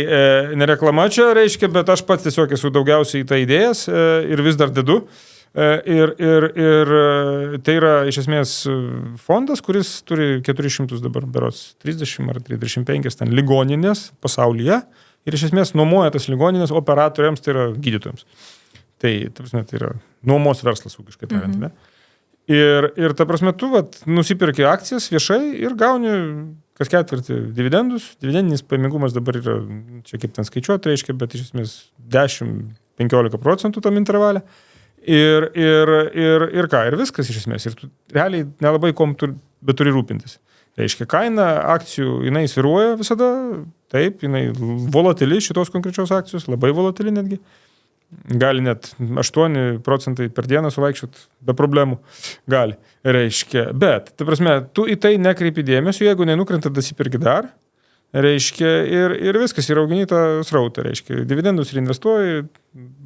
ne reklama čia, reiškia, bet aš pats tiesiog esu daugiausiai į tą idėjas ir vis dar dedu. Ir tai yra iš esmės fondas, kuris turi 400 dabar berods 30 ar 35 ten ligoninės pasaulyje ir iš esmės nuomoja tas ligoninės operatoriams, tai yra gydytojams. Tai yra nuomos verslas, ūkiškai tariant, ne? Ir ta prasme, tu nusipirki akcijas viešai ir gauni kas ketvirtį dividendus. Dividendinis pajamingumas dabar yra, čia kaip ten skaičiuoti reiškia, bet iš esmės 10-15% tam intervalė. Ir ką, ir viskas iš esmės. Ir tu realiai nelabai bet turi rūpintis. Reiškia, kaina akcijų, jinai sviruoja visada, taip, jinai volatili šitos konkrečios akcijos, labai volatili netgi. Gali net 8% per dieną suvaikščiot be problemų. Gali, reiškia. Bet, ta prasme, tu į tai nekreipi dėmesio, jeigu nenukrenta, dasipirki dar, reiškia, ir viskas, ir augini tą srautą, reiškia. Dividendus ir investuoji,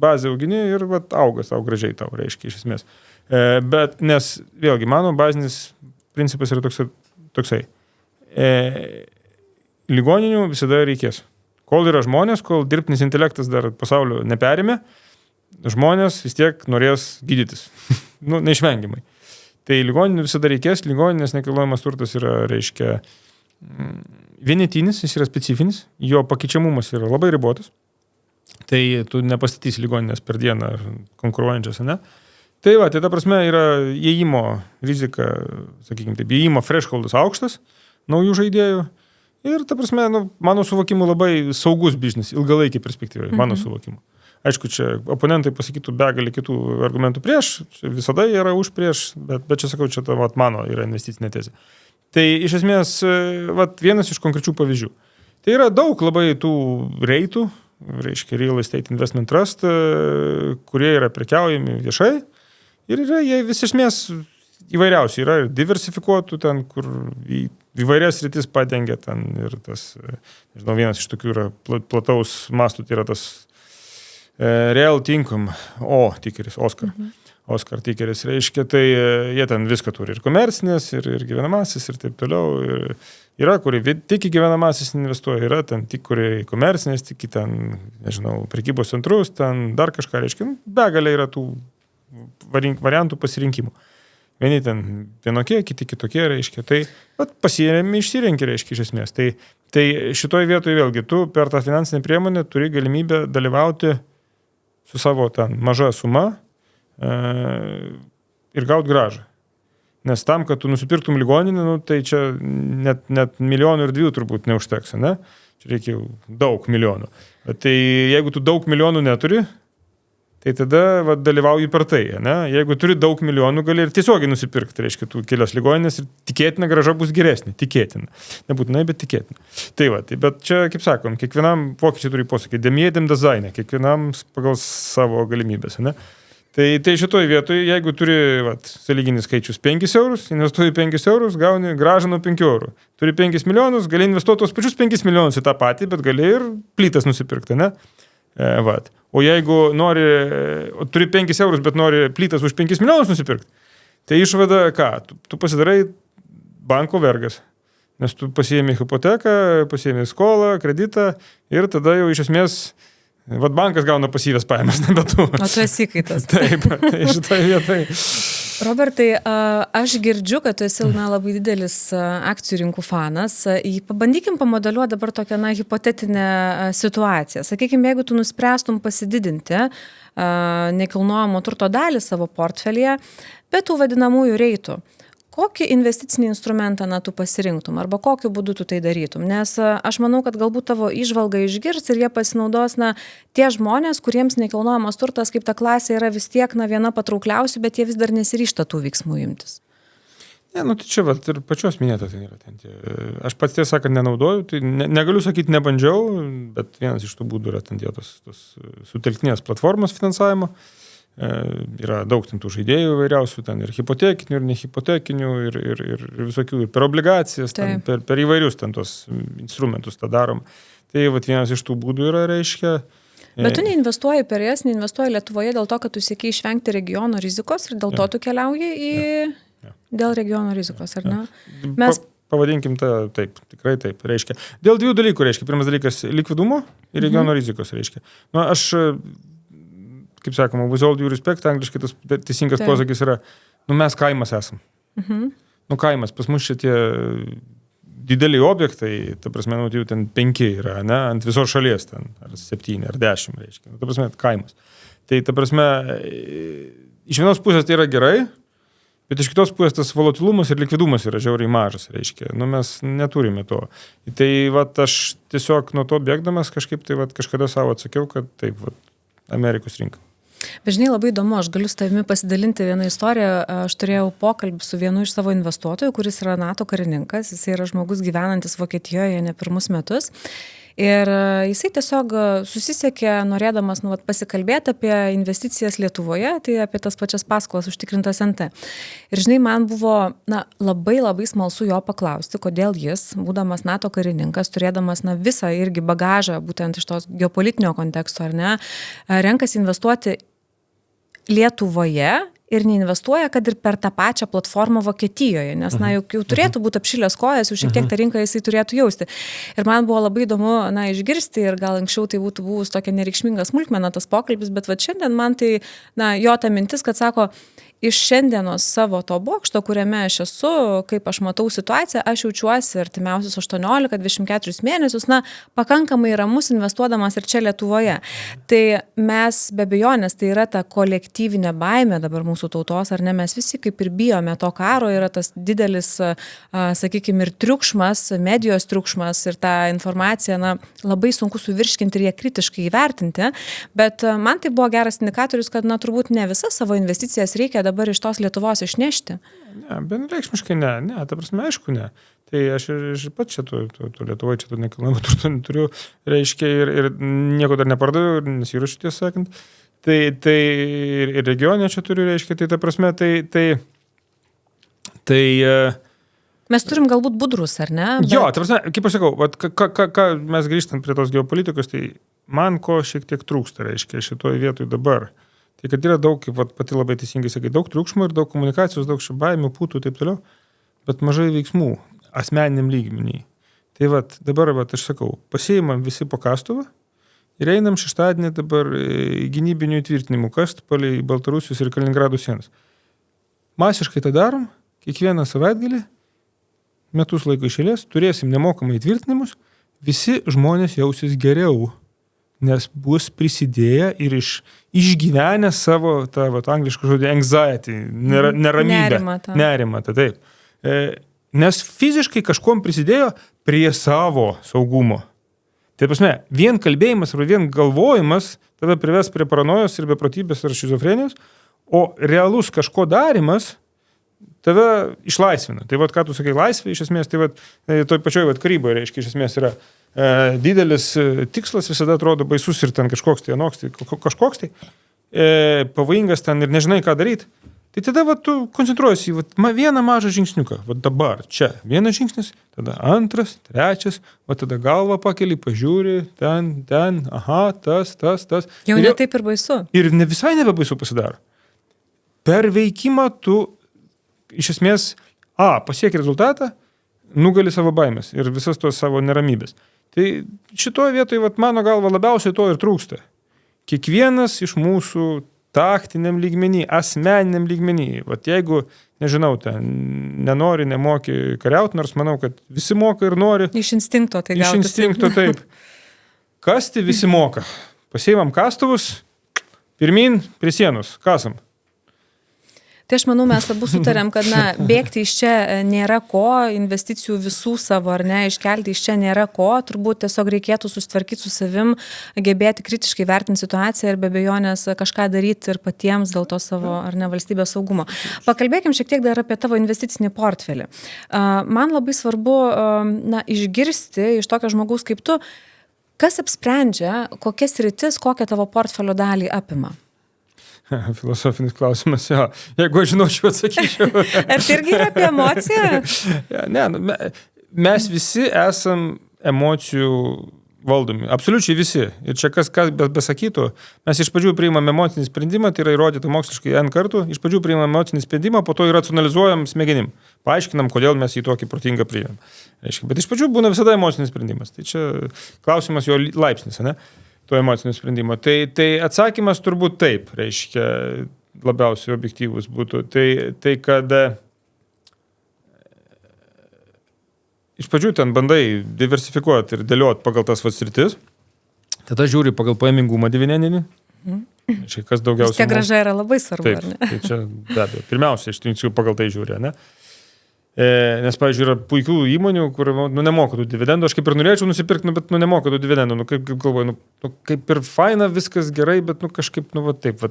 bazę augini ir auga tau gražiai tau, reiškia, iš esmės. Bet, nes, vėlgi, mano bazinis principas yra toksai. Ligoninių visada reikės. kol yra žmonės, kol dirbtinis intelektas dar pasaulio neperėmė, žmonės vis tiek norės gydytis. Neišvengiamai. Tai ligoninių visada reikės, ligoninės nekilnojamas turtas yra, reiškia, vienetinis, jis yra specifinis, jo pakeičiamumas yra labai ribotas. Tai tu nepastatysi ligoninės per dieną konkuruojančias, ne? Tai va, tai ta prasme yra įėjimo rizika, sakykime taip, įėjimo thresholdas aukštas, naujų žaidėjų. Ir ta prasme, mano suvokimu labai saugus biznis, ilgalaikiai perspektyvai, mano suvokimu. Aišku, čia oponentai pasakytų begalį kitų argumentų prieš, visada yra už prieš, bet čia sakau, čia mano yra investicinė tezė. Tai iš esmės, vienas iš konkrečių pavyzdžių. Tai yra daug labai tų reitų, reiškia Real Estate Investment Trust, kurie yra prekiaujami viešai. Ir yra jie vis esmės įvairiausi, yra ir diversifikuotų ten, kur įvairias rytis padengia ten ir tas, nežinau, vienas iš tokių yra plataus mastų, tai yra tas Realty Income, tikeris, Oscar tikeris, reiškia, tai jie ten viską turi, ir komercinės, ir gyvenamasis, ir taip toliau. Ir yra, kurie tik į gyvenamasis investuoja, yra ten tik, kurie komercinės, tik į ten, nežinau, prekybos centrus, ten dar kažką, reiškia, begalė yra tų variantų pasirinkimų. Vieni ten vienokie, kiti kitokie, reiškia. Tai pasiėmė, išsirenki, reiškia, iš esmės. Tai šitoje vietoje vėlgi, tu per tą finansinę priemonę turi galimybę dalyvauti su savo ten maža suma ir gauti gražą. Nes tam, kad tu nusipirktum ligoninę, tai čia net milijonų ir 2 turbūt neužteks, ne? Čia reikia daug milijonų. Bet tai jeigu tu daug milijonų neturi, tai tada dalyvauji per tai, ne? Jeigu turi daug milijonų, gali ir tiesiogiai nusipirkti, reiškia, tų kelias ligoninės ir tikėtina graža bus geresnė, tikėtina. Nebūtinai, bet tikėtina. Tai bet čia, kaip sakom, kiekvienam vokiečiai turi posakį, demiedėm dizainą, kiekvienam pagal savo galimybės, ne? Tai šitoj vietoje, jeigu turi, sąlyginis skaičius 5 eurus, investuoji 5 eurus, gauni gražą nuo 5 eurų. Turi 5 milijonus, gali investuoti tos pačius 5 milijonus į tą patį, bet gali ir plytas nusipirkti, ne? O jeigu turi 5 eurus, bet nori plytas už 5 milijonus nusipirkti, tai išvada ką? Tu pasidarai banko vergas, nes tu pasiėmė hipoteką, pasiėmė skolą, kreditą ir tada jau iš esmės bankas gauna pasyvias pajamas, nebe tu.
O tu esi įkaitas.
Taip, tai šitoje vietoje.
Robertai, aš girdžiu, kad tu esi labai didelis akcijų rinkų fanas. Pabandykim pamodeliuoti dabar tokią hipotetinę situaciją. Sakykime, jeigu tu nuspręstum pasididinti nekilnojamo turto dalį savo portfelyje, bet tų vadinamųjų reitų. Kokį investicinį instrumentą tu pasirinktum arba kokiu būdu tu tai darytum? Nes aš manau, kad galbūt tavo įžvalgą išgirs ir jie pasinaudos tie žmonės, kuriems nekilnojamas turtas kaip ta klasė yra vis tiek viena patraukliausių, bet jie vis dar nesiryžta tų veiksmų imtis.
Ne, tai čia ir pačios minėta tai yra. Aš pats tiesą sakant nenaudoju, tai negaliu sakyti nebandžiau, bet vienas iš tų būdų yra tos sutelktinės platformos finansavimo. Yra daug tų žaidėjų įvairiausių, ten ir hipotekinių, ir nehipotekinių, ir visokių, ir per obligacijas, ten, per įvairius ten tos instrumentus tą darom. Tai vienas iš tų būdų yra, reiškia.
Bet tu neinvestuoji per jas, neinvestuoji Lietuvoje dėl to, kad tu siekiai išvengti regiono rizikos ir dėl to tu keliauji dėl regiono rizikos, ar ne?
Pavadinkim tą taip, tikrai taip, reiškia. Dėl 2 dalykų, reiškia. Pirmas dalykas likvidumo ir regiono rizikos, reiškia. Aš kaip sakoma, with all due respect, angliškai tas teisingas posakis yra, mes kaimas esam. Kaimas, pas mus šitie dideli objektai, ta prasme, jau ten 5 yra, ne, ant visos šalies ten, ar 7, ar 10, reiškia. Ta prasme, kaimas. Tai ta prasme, iš vienos pusės tai yra gerai, bet iš kitos pusės tas volatilumas ir likvidumas yra žiauriai mažas, reiškia. Mes neturime to. Tai aš tiesiog nuo to bėgdamas kažkaip tai kažkada savo atsakiau, kad taip, Amerikos rinka.
Bet žinai, labai įdomu, aš galiu su tavimi pasidalinti vieną istoriją. Aš turėjau pokalbį su vienu iš savo investuotojų, kuris yra NATO karininkas. Jis yra žmogus gyvenantis Vokietijoje ne pirmus metus. Ir jisai tiesiog susisiekė, norėdamas pasikalbėti apie investicijas Lietuvoje, tai apie tas pačias paskolas užtikrintas NT. Ir žinai, man buvo labai smalsu jo paklausti, kodėl jis, būdamas NATO karininkas, turėdamas visą irgi bagažą, būtent iš tos geopolitinio konteksto, ar ne, renkasi investuoti Lietuvoje ir neinvestuoja, kad ir per tą pačią platformą Vokietijoje, nes, jau turėtų būti apšilęs kojas, jau šiek tiek tą rinką jisai turėtų jausti. Ir man buvo labai įdomu, išgirsti ir gal anksčiau tai būtų buvus tokia nereikšminga smulkmena tas pokalbis, bet šiandien man tai, jo ta mintis, kad sako, iš šiandienos savo to bokšto, kuriame aš esu, kaip aš matau situaciją, aš jaučiuosi artimiausius 18-24 mėnesius, pakankamai ramus investuodamas ir čia Lietuvoje. Tai mes be abejonės, tai yra ta kolektyvinė baimė dabar mūsų tautos, ar ne, mes visi kaip ir bijome to karo, yra tas didelis, sakykime, ir triukšmas, medijos triukšmas ir tą informaciją, labai sunku suvirškinti ir ją kritiškai įvertinti, bet man tai buvo geras indikatorius, kad, turbūt ne visas savo investicijas reikia dabar iš tos Lietuvos išnešti?
Ne, vienareikšmiškai ne, ta prasme, aišku, ne. Tai aš ir pats čia tu Lietuvoje, čia tu nekilnojamą turtą neturiu, reiškia, ir nieko dar nepardaviau, ir nesiruošiu tiesą sakant. Tai ir regione čia turiu, reiškia, tai ta prasme, tai
mes turim galbūt budrus, ar ne?
Bet... Jo, ta prasme, kaip aš sakau, ką mes grįžtant prie tos geopolitikos, tai man ko šiek tiek trūksta, reiškia, šitoje vietoje dabar. Tai kad yra daug, kaip pati labai teisingai sakai, daug triukšmų ir daug komunikacijos, daug baimių, putų ir taip toliau, bet mažai veiksmų asmeniniam lygmenį. Tai dabar aš sakau, pasiimam visi po kastuvą ir einam šeštadienį dabar gynybinių įtvirtinimų kast palei Baltarusijos ir Kaliningrado sienas. Masiškai tą darom, kiekvieną savaitgalį, metus laiko iš eilės, turėsim nemokamai įtvirtinimus, visi žmonės jausis geriau, nes bus prisidėję ir išgyvenę savo, tą anglišką žodį, anxiety, neramybę. Nerimą, taip. Nes fiziškai kažkom prisidėjo prie savo saugumo. Tai prasme, vien kalbėjimas arba vien galvojimas tave prives prie paranojos ir beprotybės ar šizofrenijos, o realus kažko darimas tave išlaisvina. Tai ką tu sakai, laisvė iš esmės, tai toj pačioj karyboje, reiškia, iš esmės yra didelis tikslas, visada atrodo baisus ir ten kažkoks tai, pavojingas ten ir nežinai, ką daryti. Tai tada tu koncentruojasi į vieną mažą žingsniuką. Dabar, čia, vienas žingsnis, tada antras, trečias, tada galvą pakeli, pažiūri, ten, aha, tas.
Jau ne taip ir baisu.
Ir ne visai nebebaisu pasidaro. Per veikimą tu iš esmės, pasieki rezultatą, nugali savo baimės ir visas tos savo neramybės. Tai šitoje vietoje, mano galva, labiausiai to ir trūksta. Kiekvienas iš mūsų taktiniam lygmenį, asmeniniam lygmenį, jeigu, nežinau, nenori, nemoki kariauti, nors manau, kad visi moka ir nori.
Iš instinkto tai gauti.
Iš instinkto, taip. Kasti visi moka. Pasiimam kastuvus, pirmin prie sienos, kasam.
Tai aš manau, mes abu sutarėm, kad bėgti iš čia nėra ko, investicijų visų savo, ar ne, iškelti iš čia nėra ko, turbūt tiesiog reikėtų susitvarkyti su savim, gebėti kritiškai vertinti situaciją ir be abejonės kažką daryti ir patiems dėl to savo, ar ne, valstybės saugumo. Pakalbėkim šiek tiek dar apie tavo investicinį portfelį. Man labai svarbu išgirsti iš tokio žmogaus kaip tu, kas apsprendžia, kokias sritis, kokią tavo portfelio dalį apima.
Filosofinis klausimas, jo. Jeigu aš žinočiau, atsakyčiau.
Ar tai irgi yra apie emociją?
Ne, mes visi esam emocijų valdomi. Absoliučiai visi. Ir čia kas besakytų, mes iš pradžių priimam emocinį sprendimą, tai yra įrodyta moksliškai N kartų, iš pradžių priimam emocinį sprendimą, po to jį racionalizuojam smegenim. Paaiškinam, kodėl mes jį tokį protingą priimam. Bet iš pradžių būna visada emocinis sprendimas. Tai čia klausimas jo laipsnis, ne? To emocinio sprendimo. Tai atsakymas turbūt taip, reiškia, labiausiai objektyvus būtų. Tai kad iš pradžių ten bandai diversifikuoti ir dėlioti pagal tas sritis, tada žiūri pagal paimingumą dividendinį. Kas daugiausiai...
Tie grąža yra labai svarbu,
taip,
ar ne?
Tai čia be abejo. Pirmiausia, iš tikrųjų pagal tai žiūri, ne? Nes, pavyzdžiui, yra puikių įmonių, kur nemoka tų dividendų. Aš kaip ir norėčiau nusipirkti, bet nemoka tų dividendų. Kaip galvoju, kaip ir faina, viskas gerai, bet kažkaip, taip.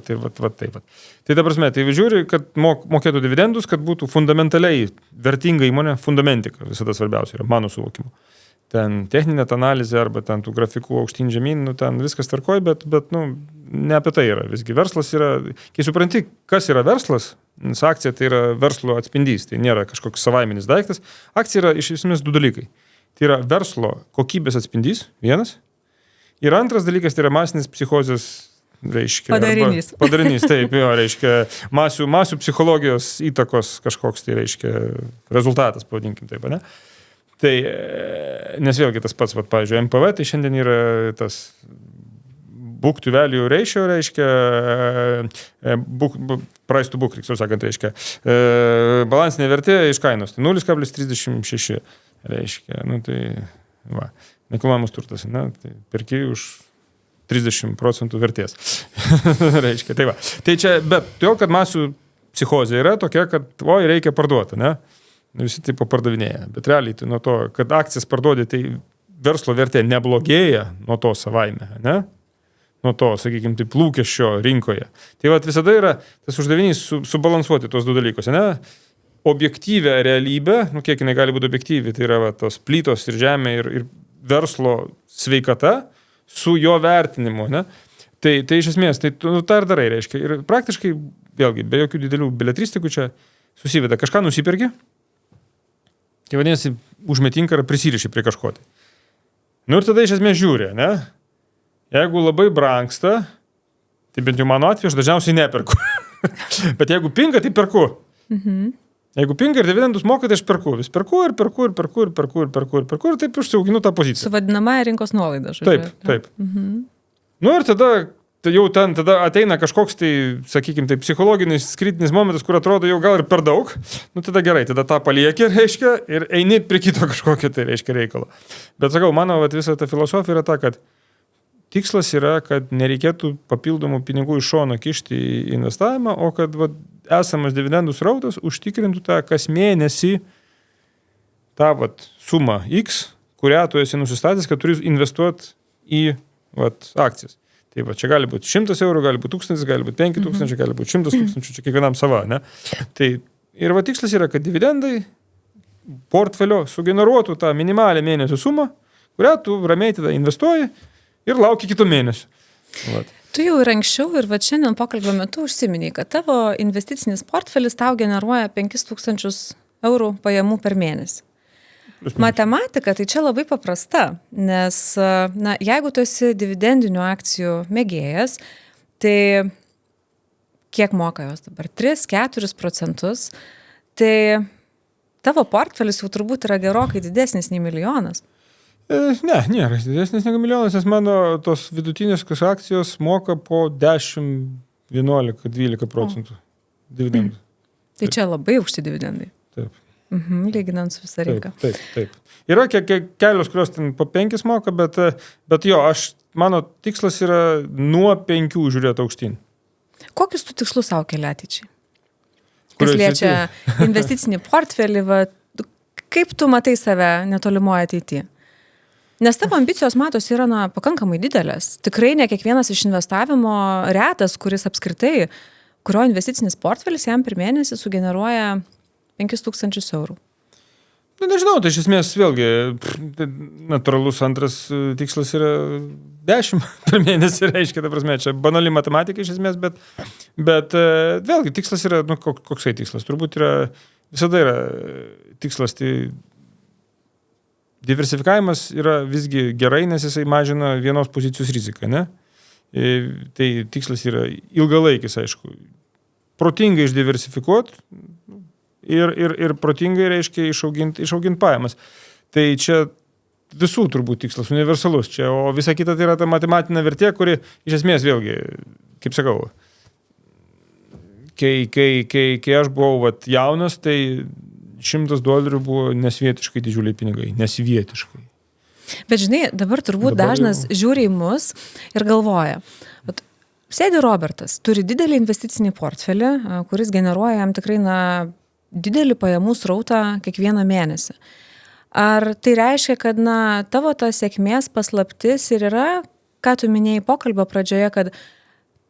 Tai ta prasme, tai žiūri, kad mokėtų dividendus, kad būtų fundamentaliai vertinga įmonė, fundamentika, visada svarbiausia yra mano suvokimu. Ten techninė analizė arba ten tų grafikų aukštyn žemyn, ten viskas tvarkoj, bet ne apie tai yra. Visgi verslas yra, kai supranti, kas yra verslas, nes akcija tai yra verslo atspindys, tai nėra kažkoks savaiminis daiktas. Akcija yra iš esmės du dalykai. Tai yra verslo kokybės atspindys, vienas. Ir antras dalykas tai yra masinės psichozės reiškia.
Padarinys,
taip, jo, reiškia, masių psichologijos įtakos kažkoks, tai reiškia, rezultatas, pavadinkim taip, ne? Tai, nes vėlgi tas pats, pavyzdžiui, MPV, tai šiandien yra tas book to value ratio, reiškia, price to book, reikia sakant, reiškia, balansinė vertė iš kainos, tai 0,36, reiškia, nu tai, va, nekilnojamas turtas, ne, tai perki už 30% vertės, reiškia, tai va. Tai čia, bet todėl, kad masių psichozė yra tokia, kad, reikia parduoti, ne? Visi taip pardavinėja, bet realiai tai nuo to, kad akcijas parduodi, tai verslo vertė neblogėja nuo to savaime, ne? Nuo to, sakykime, taip lūkesčio rinkoje. Tai vat visada yra tas uždavinys subalansuoti tos du dalykus, ne? Objektyvę realybę, nu kiek jinai gali būti objektyvi, tai yra va, tos plytos ir žemė ir verslo sveikata su jo vertinimu, ne? Tai iš esmės, tai tu tą ir darai, reiškia. Ir praktiškai, vėlgi, be jokių didelių beletristikų čia susiveda. Kažką nusipirki, tai vadinasi, užmetinka ar prisiriši prie kažko. Nu ir tada iš esmės žiūri, ne? Jeigu labai brangsta, tai bent jau mano atveju aš dažniausiai neperku. Bet jeigu pinga, tai perku. Jeigu pinga ir dividendus moka, tai aš perku. Vis perku ir taip užsiauginu tą poziciją.
Su vadinamąja rinkos nuolaida, žodžiu.
Taip. Nu ir tada jau ten ateina kažkoks tai, sakykime, tai psichologinis, kritinis momentas, kur atrodo jau gal ir per daug. Nu tada gerai, tada tą palieki, reiškia, ir eini prie kito kažkokio tai, reiškia, reikalo. Bet sakau, mano visa ta filosofija yra ta, kad tikslas yra, kad nereikėtų papildomų pinigų iš šono kišti į investavimą, o kad esamas dividendų srautas užtikrintų tą kas mėnesį tą sumą X, kurią tu esi nusistatęs, kad turi investuoti į akcijas. Tai čia gali būti 100 eurų, gali būti 1000, gali būti 5000, gali būti 100 tūkstančių, čia kiekvienam sava, ne? Tai ir tikslas yra, kad dividendai portfelio sugeneruotų tą minimalią mėnesio sumą, kurią tu ramiai tada investuoji ir lauki kito mėnesio.
Tu jau ir anksčiau ir šiandien pokalbio metu užsiminiai, kad tavo investicinis portfelis tau generuoja 5000 eurų pajamų per mėnesį. Matematika tai čia labai paprasta, nes jeigu tu esi dividendinių akcijų mėgėjas, tai kiek moka jos dabar? 3-4%, tai tavo portfelis jau turbūt yra gerokai didesnis nei milijonas.
Ne, nėra didesnis negu milijonas, nes mano tos vidutinės akcijos moka po 10, 11, 12% dividendų.
Tai čia labai aukšti dividendai.
Taip.
Lyginant su visą rinką.
Taip. Yra kelios, kurios ten po 5 moka, bet jo, mano tikslas yra nuo 5 žiūrėti aukštyn.
Kokius tu tikslus savo keli ateičiai? Kas liečia investicinį portfelį, kaip tu matai save netolimoje ateityje? Nes tavo ambicijos matosi yra pakankamai didelės. Tikrai ne kiekvienas iš investavimo retas, kuris apskritai, kurio investicinis portfelis jam per mėnesį sugeneruoja 5000 eurų.
Nežinau, tai iš esmės vėlgi natūralus antras tikslas yra 10 per mėnesį, reiškia, ta prasme, čia banali matematika iš esmės, bet vėlgi tikslas yra, koksai tikslas, turbūt visada yra tikslas, tai diversifikavimas yra visgi gerai, nes jisai mažina vienos pozicijos riziką, ne? Tai tikslas yra ilgalaikis, aišku, protingai išdiversifikuoti, ir protingai, reiškia, išauginti pajamas. Tai čia visų turbūt tikslas, universalus čia, o visa kita tai yra ta matematinė vertė, kuri iš esmės vėlgi, kaip sakau, kai aš buvau jaunas, tai $100 buvo nesvietiškai didžiuliai pinigai, nesvietiškai.
Bet žinai, dabar turbūt dažnas žiūri į mus ir galvoja, sėdi Robertas, turi didelį investicinį portfelį, kuris generuoja jam tikrai didelį pajamų srautą kiekvieną mėnesį. Ar tai reiškia, kad tavo ta sėkmės paslaptis ir yra, ką tu minėjai pokalbio pradžioje, kad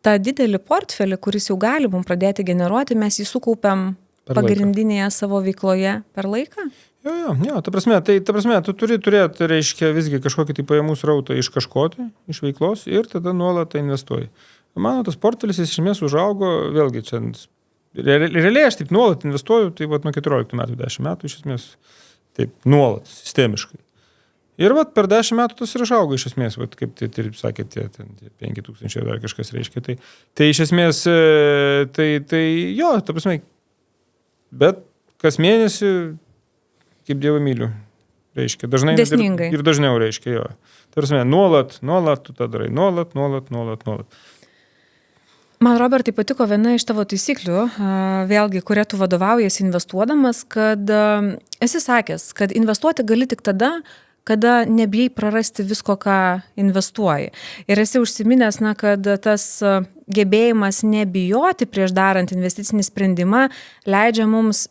tą didelį portfelį, kuris jau gali mums pradėti generuoti, mes jį sukaupiam pagrindinėje savo veikloje per laiką?
Jo, ta prasme, tu turi turėti, reiškia, visgi kažkokį tai pajamų srautą iš kažkoti, iš veiklos ir tada nuolat investuoji. Mano tas portfelis iš esmės užaugo, vėlgi čia realiai aš taip nuolat investuoju, tai nuo 14 metų, 10 metų iš esmės taip nuolat, sistemiškai. Ir vat per 10 metų tas ir išaugo iš esmės, vat, kaip tai sakėte, tie 5000 dar kažkas reiškia. Tai iš esmės, tai jo, ta prasme, bet kas mėnesį, kaip Dievą myliu, reiškia. Dažnai
dėsningai.
Ir dažniau reiškia, jo. Ta prasme, nuolat tu tą darai, nuolat.
Man, Robertai, patiko viena iš tavo taisyklių, vėlgi, kuria tu vadovaujasi investuodamas, kad esi sakęs, kad investuoti gali tik tada, kada nebijai prarasti visko, ką investuoji. Ir esi užsiminęs, kad tas gebėjimas nebijoti prieš darant investicinį sprendimą leidžia mums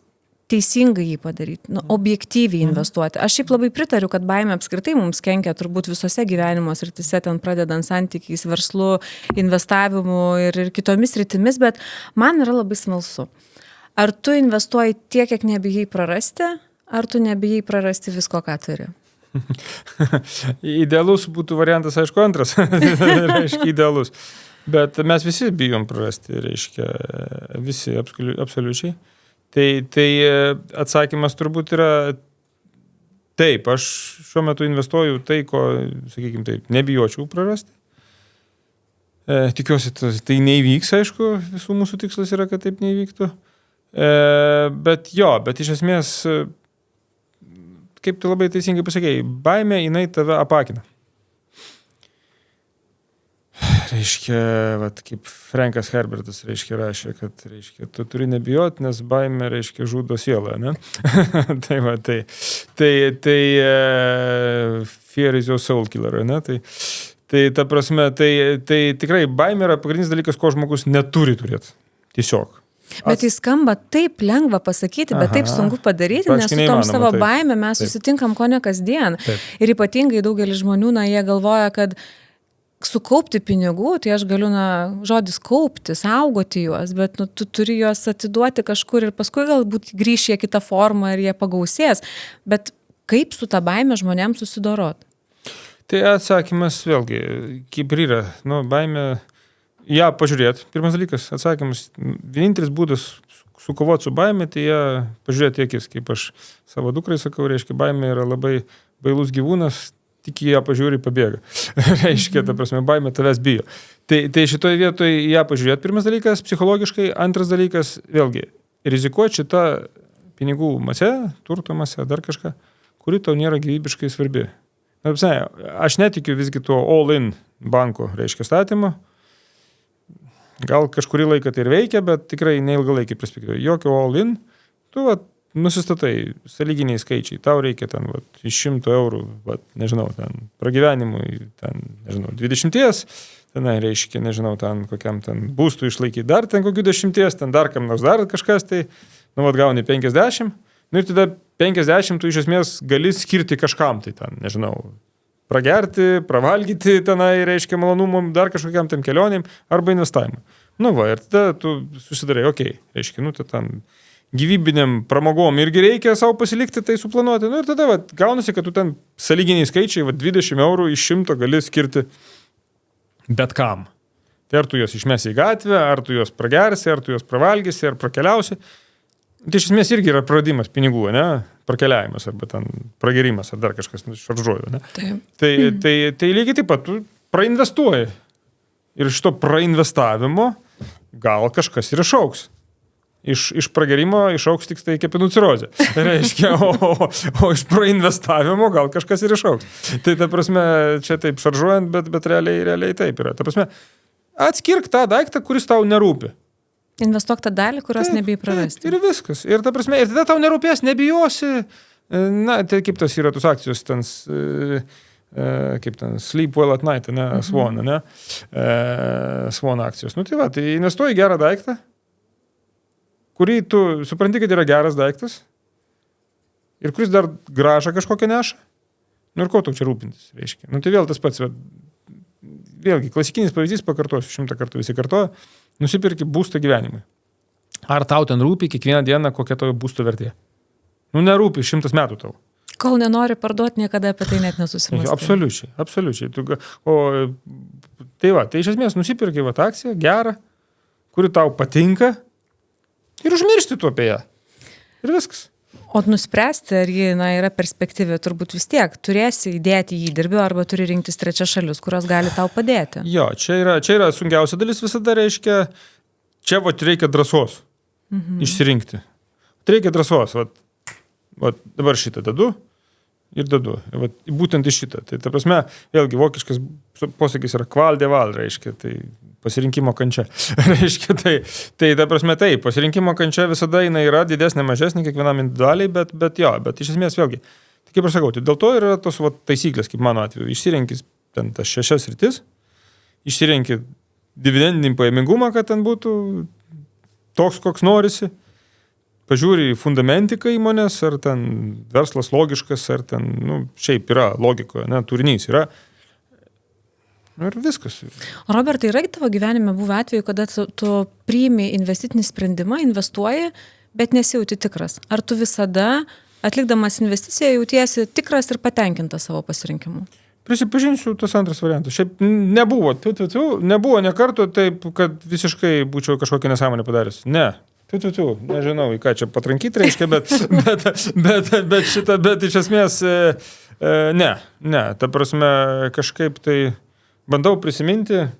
teisingai jį padaryti, objektyviai investuoti. Aš šiaip labai pritariu, kad baimė apskritai mums kenkia turbūt visose gyvenimo srityse, ten pradedant santykiais, verslu, investavimu ir kitomis sritimis, bet man yra labai smalsu. Ar tu investuoji tiek, kiek nebijai prarasti, ar tu nebijai prarasti visko, ką turi?
Idealus būtų variantas, aišku, antras. Reiškia, idealus. Bet mes visi bijom prarasti, reiškia, visi absoliučiai. Tai atsakymas turbūt yra taip, aš šiuo metu investuoju tai, ko, sakykime taip, nebijočiau prarasti. Tikiuosi, tai neįvyks, aišku, visų mūsų tikslas yra, kad taip neįvyktų. Bet iš esmės, kaip tu labai teisingai pasakėjai, baimė, jinai tave apakina. Reiškia, vat, kaip Frankas Herbertas, reiškia, rašė, kad, reiškia, tu turi nebijoti, nes baimė, reiškia, žudo sielą, ne? tai fear is your soul killer, ne? Tai ta prasme, tai tikrai baimė yra pagrindinis dalykas, ko žmogus neturi turėti. Tiesiog.
Bet tai skamba taip lengva pasakyti, bet taip sunku padaryti, nes su tom savo baimė mes susitinkam ko ne kasdien. Taip. Ir ypatingai daugelis žmonių, jie galvoja, kad sukaupti pinigų, tai aš galiu, žodis kaupti, saugoti juos, bet tu turi juos atiduoti kažkur ir paskui galbūt grįš jie kitą formą ir jie pagausės. Bet kaip su ta baime žmonėms susidorot?
Tai atsakymas vėlgi, kaip ir yra, baimė, ją pažiūrėti, pirmas dalykas, atsakymas, vienintelis būdas sukovoti su baimė, tai ją pažiūrėti akis, kaip aš savo dukrai sakau, reiškia, baimė yra labai bailus gyvūnas, tik ją pažiūri, pabėga. Reiškia, ta prasme, baimė tavęs bijo. Tai šitoje vietoje ją pažiūrėti, pirmas dalykas, psichologiškai, antras dalykas, vėlgi, rizikuoti šitą pinigų masę, turto masę, dar kažką, kuri tau nėra gyvybiškai svarbi. Aš netikiu visgi tuo all-in banko, reiškia, statymo. Gal kažkurį laiką tai ir veikia, bet tikrai neilgalaikį perspektyvą. Jokio all-in, tu nusistatai, sąlyginiai skaičiai, tau reikia ten, iš 100 eurų, nežinau, ten, pragyvenimui, ten, nežinau, 20, tenai reiškia, nežinau, ten, kokiam ten būstų išlaikyti dar ten kokių 10, ten dar kam nors dar kažkas, tai, gauni 50, ir tada 50 tu iš esmės gali skirti kažkam, tai ten, nežinau, pragerti, pravalgyti, tenai reiškia malonumom, dar kažkokiam ten kelionėm, arba investavimui. Ir tada tu susidarai, reiškia, tai ten gyvybiniam pramogom irgi reikia savo pasilikti, tai suplanuoti. Ir tada gaunasi, kad tu ten sąlyginiai skaičiai, 20 eurų iš 100 gali skirti bet kam. Tai ar tu juos išmesi į gatvę, ar tu juos pragersi, ar tu juos pravalgysi, ar prakeliausi. Tai iš esmės irgi yra praradimas pinigų, ne? Prakeliavimas, arba ten pragerimas, ar dar kažkas šaržuoju, ne? Tai lygiai taip pat tu prainvestuoji. Ir šito prainvestavimo gal kažkas ir išaugs. Iš pragerimo išaugs tik tai kepenų cirozė. Reiškia, o iš prainvestavimo gal kažkas ir išaugs. Tai ta prasme, čia taip šaržuojant, bet realiai taip yra. Ta prasme, atskirk tą daiktą, kuris tau nerūpi.
Investuok tą dalį, kurios nebijai prarasti.
Ir viskas. Ir ta prasme, ir tada tau nerūpės, nebijosi. Tai kaip tos yra tos akcijos, kaip ten, Sleep Well at Night, Swan, Swan akcijos. Tai investuoji gerą daiktą, kurį tu supranti, kad yra geras daiktas ir kuris dar grąžą kažkokią neša. Ir ko tu čia rūpintis, reiškia. Tai vėl tas pats, vėlgi, klasikinis pavyzdys, pakartosiu, 100 kartų visi kartoja, nusipirki būstą gyvenimui. Ar tau ten rūpi kiekvieną dieną, kokia tavo būsto vertė? Nerūpi 100 metų tau.
Kol nenori parduoti, niekada apie tai net nesusimąstai.
Absoliučiai. Tai iš esmės nusipirki akciją gerą, kuri tau patinka, ir užmiršti tu apie ją. Ir viskas.
O nuspręsti, ar ji yra perspektyvi, turbūt vis tiek turėsi įdėti įdirbį arba turi rinktis trečias šalis, kurios gali tau padėti.
Jo, čia yra sunkiausia dalis visada, reiškia, čia reikia drąsos išsirinkti. Reikia drąsos, dabar šitą dedu ir dedu. Būtent iš šitą. Tai ta prasme, vėlgi, vokiškas posakis yra qual de val, reiškia, tai pasirinkimo kančia. Reiškia, tai ta prasme, pasirinkimo kančia visada jinai yra didesnė, mažesnė, kiekvienam individualiai, bet iš esmės vėlgi. Tai kaip aš sakau, tai dėl to yra tos taisyklės, kaip mano atveju. Išsirinkis ten tas 6 sritis, išsirinkit dividendinį pajamingumą, kad ten būtų toks, koks norisi. Pažiūri fundamentiką įmonės, ar ten verslas logiškas, ar ten, šiaip yra logikoje, turinys yra. Ir viskas.
Robertai, yra tavo gyvenime buvę atveju, kada tu priimi investicinį sprendimą, investuoji, bet nesijauti tikras. Ar tu visada, atlikdamas investiciją, jautiesi tikras ir patenkintas savo pasirinkimu?
Prisipažinsiu, tas antras variantas. Šiaip nebuvo ne karto taip, kad visiškai būčiau kažkokią nesąmonę padaręs. Ne. Nežinau, į ką čia patrankyti reiškia, bet iš esmės ne. Ta prasme, kažkaip tai bandau prisiminti,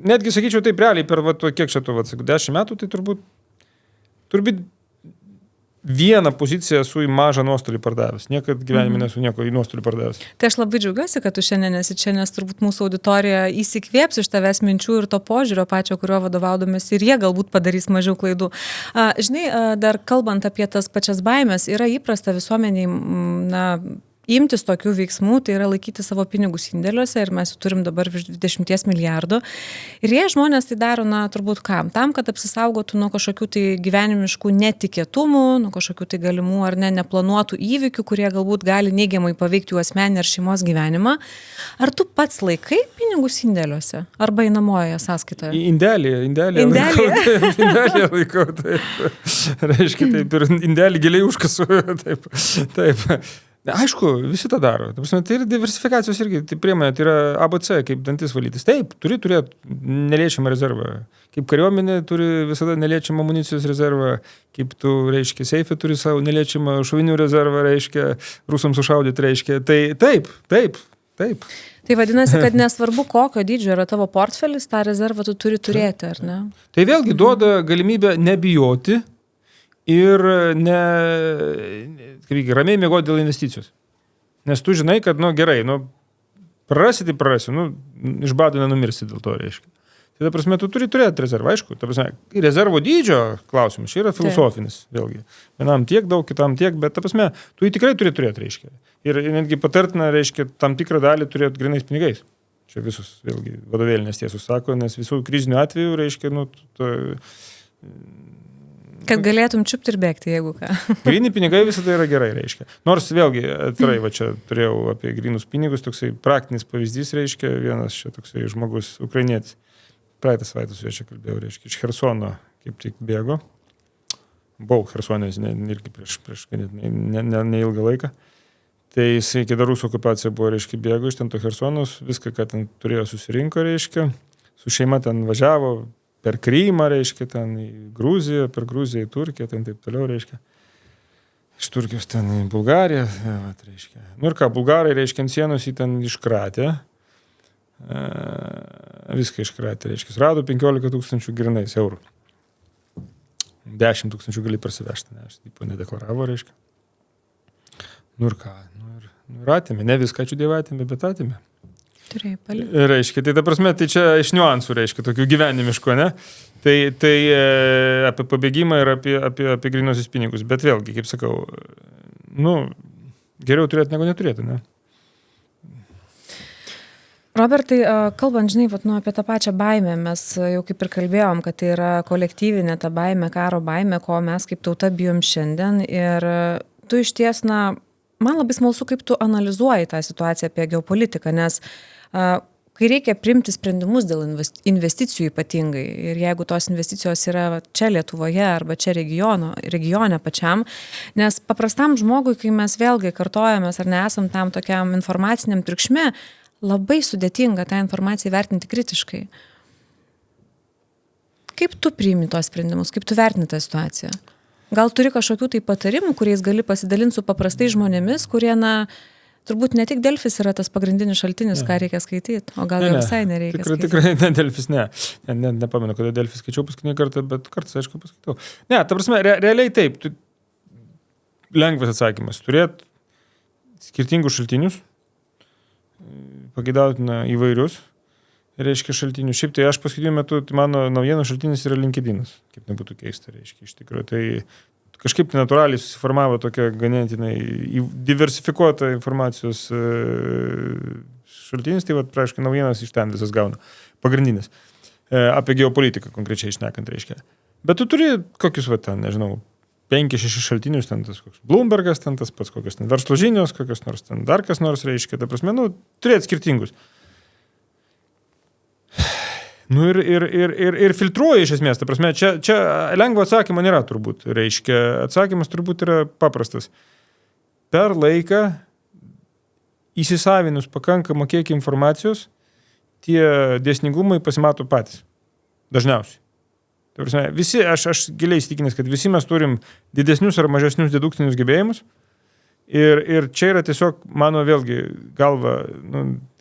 netgi sakyčiau taip realiai per, kiek čia 10 metų, tai turbūt vieną poziciją esu į mažą nuostolį pardavęs. Niekad gyvenime nesu nieko į nuostolį pardavęs.
Tai aš labai džiaugiuosi, kad tu šiandien esi čia, nes turbūt mūsų auditorija įsikvėps iš tavęs minčių ir to požiūrio pačio, kurio vadovaudomės, ir jie galbūt padarys mažiau klaidų. Žinai, dar kalbant apie tas pačias baimės, yra įprasta visuomeniai, imtis tokių veiksmų, tai yra laikyti savo pinigus indėliuose ir mes turim dabar virš 20 milijardų. Ir jie žmonės tai daro, turbūt kam? Tam, kad apsisaugotų nuo kažkokių tai gyvenimiškų netikėtumų, nuo kažkokių tai galimų ar neplanuotų įvykių, kurie galbūt gali neigiamai paveikti jų asmenį ar šeimos gyvenimą. Ar tu pats laikai pinigus indėliuose? Arba įnamojoje sąskaitoje?
Indelį laikau, taip. Reiškia, taip, ir indelį giliai užkasu, taip. Aišku, visi tą daro. Tai yra diversifikacijos irgi priemonė, tai yra ABC, kaip dantis valytis. Taip, turi turėti neliečiamą rezervą. Kaip kariuomenė turi visada neliečiamą amunicijos rezervą, kaip tu, reiškia, seifė turi savo neliečiamą šovinių rezervą, reiškia, rusams sušaudyti, reiškia. Tai taip.
Tai vadinasi, kad nesvarbu, kokio dydžio yra tavo portfelis, tą rezervą tu turi turėti, ar ne?
Tai vėlgi duoda galimybę nebijoti ir ramiai miegoti dėl investicijos. Nes tu žinai, kad, gerai, prarasi, iš bado nenumirsi dėl to, reiškia. Tai, ta prasme, tu turi turėti rezervą, aišku. Ta prasme, rezervo dydžio klausimas, čia yra filosofinis, vėlgi. Vienam tiek daug, kitam tiek, bet, ta prasme, tu jį tikrai turi turėti, reiškia. Ir netgi patartina, reiškia, tam tikrą dalį turėti grynais pinigais. Čia visus, vėlgi, vadovėlinės tiesos sako, nes visų krizinių atvejų, reiškia,
kad galėtum čiupti ir bėgti, jeigu ką.
Gryni pinigai visada yra gerai, reiškia. Nors vėlgi, atvirai, čia turėjau apie grynus pinigus, toksai praktinis pavyzdys, reiškia, vienas čia toksai žmogus, ukrainietis. Praeitą savaitę su juo čia kalbėjau, reiškia, iš Chersono kaip tik bėgo. Buvau Chersonės irgi prieš neilgą laiką. Tai jisai, kai dar rusų okupacija buvo, reiškia, bėgo iš ten to Chersonos, viską, ką ten turėjo susirinko, reiškia, su šeima ten važiavo, per Krymą, reiškia, ten į Gruziją, per Gruziją į Turkiją, ten taip toliau, reiškia. Iš Turkijos ten į Bulgariją, reiškia. Ir ką, bulgarai, reiškia, ant sienos jį ten iškratė. Viską iškratė, reiškia. Rado 15 000 grynais eurų. 10 000 gali parsivežti, nes tipo nedeklaravo, reiškia. Ir ką, ir atėmė. Ne viską, ačiū Dievui, atėmė, bet atėmė. Reiškia, tai ta prasme, tai čia iš niuansų, reiškia, tokių gyvenimiškų, ne? Tai apie pabėgimą ir apie grynosius pinigus. Bet vėlgi, kaip sakau, geriau turėti negu neturėti, ne?
Robertai, kalbant, žinai, apie tą pačią baimę, mes jau kaip ir kalbėjom, kad tai yra kolektyvinė ta baimė, karo baimė, ko mes kaip tauta bijom šiandien. Ir tu iš ties, man labai smalsu, kaip tu analizuoji tą situaciją apie geopolitiką, nes kai reikia priimti sprendimus dėl investicijų ypatingai ir jeigu tos investicijos yra čia Lietuvoje arba čia regione pačiam, nes paprastam žmogui, kai mes vėlgi kartojamės ar nesam tam tokiam informaciniam triukšme, labai sudėtinga tą informaciją vertinti kritiškai. Kaip tu priimi tos sprendimus, kaip tu vertini tą situaciją? Gal turi kažkokių tai patarimų, kuriais gali pasidalinti su paprastai žmonėmis, kurie, turbūt ne tik Delfis yra tas pagrindinis šaltinis, ką reikia skaityti, o gal jo visai nereikia skaityti.
Tikrai ne Delfis, ne. Nepamenu, kada Delfis skaičiau paskutinį kartą, bet kartais, aišku, paskaitau. Ne, ta prasme, realiai taip. Lengvas atsakymas. Turėt skirtingus šaltinius, pagidautina įvairius, reiškia šaltinių. Šiaip tai aš paskutiniu metu, mano naujienų šaltinis yra LinkedInas, kaip nebūtų keista, reiškia. Iš tikrųjų, tai kažkaip natūraliai susiformavo tokia ganėtinai diversifikuota informacijos šaltinis, tai praaiškai naujienas iš ten visas gauna. Pagrindinis. Apie geopolitiką konkrečiai šnekant, reiškia. Bet tu turi kokius, nežinau, 5-6 šaltinius, ten tas koks Bloombergas, ten tas pats kokios ten verslo žinios, kokios nors ten dar kas nors reiškia, ta prasme, turėt skirtingus. Ir filtruoja iš esmės, ta prasme, čia lengvo atsakymo nėra turbūt, reiškia, atsakymas turbūt yra paprastas. Per laiką įsisavinus pakankamą kiekį informacijos, tie dėsningumai pasimato patys, dažniausiai. Tai prasme, visi, aš giliai įsitikinęs, kad visi mes turim didesnius ar mažesnius deduktinius gebėjimus ir čia yra tiesiog mano vėlgi galva,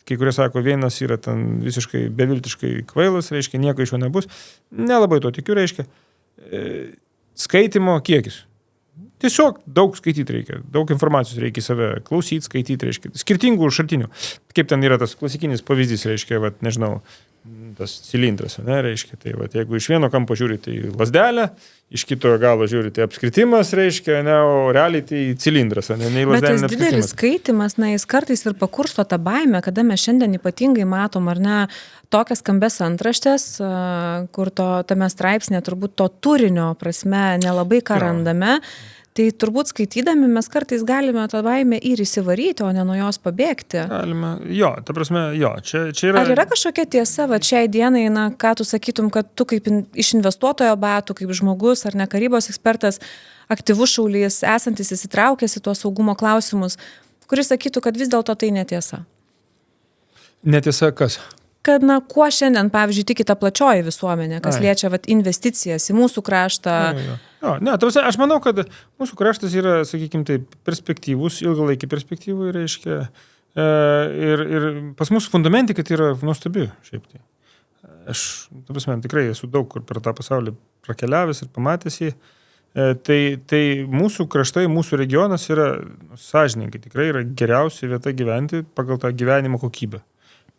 kai kurie sako, vienas yra ten visiškai beviltiškai kvailas, reiškia, nieko iš jo nebus, nelabai to tikiu, reiškia, skaitimo kiekis. Tiesiog daug skaityti reikia, daug informacijos reikia į save klausyti, skaityti, reiškia, skirtingų šaltinių. Kaip ten yra tas klasikinis pavyzdys, reiškia, nežinau, tas cilindras, reiškia, tai jeigu iš vieno kampo žiūrite į lazdelę, iš kito galo žiūrite apskritimas, reiškia, o realiai tai cilindras, ne į lazdelę.
Bet tas didelis skaitimas, jis kartais ir pakursto tą baimę, kada mes šiandien ypatingai matom, ar ne, tokias skambes antraštės, kur tame straipsnė turbūt to turinio prasme nelabai ką randame. Tai turbūt skaitydami mes kartais galime tą baimę ir įsivaryti, o ne nuo jos pabėgti.
Galime, ta prasme, čia yra...
Ar yra kažkokia tiesa, šiai dienai, ką tu sakytum, kad tu kaip iš investuotojo batų, kaip žmogus ar ne karybos ekspertas, aktyvus šaulys, esantis įsitraukęs į tuos saugumo klausimus, kuris sakytų, kad vis dėlto tai netiesa?
Netiesa kas?
Kad, kuo šiandien, pavyzdžiui, tiki ta plačioji visuomenė, kas liečia investicijas į mūsų kraštą.
Aš manau, kad mūsų kraštas yra, sakykime, taip, perspektyvus, ilgalaikį perspektyvų, reiškia, ir pas mūsų fundamentika tai yra nuostabi, šiaip tai. Aš, tikrai esu daug kur per tą pasaulį prakeliavęs ir pamatęs jį. Tai mūsų kraštai, mūsų regionas yra, sąžininkai, tikrai yra geriausia vieta gyventi pagal tą gyvenimo kokybę.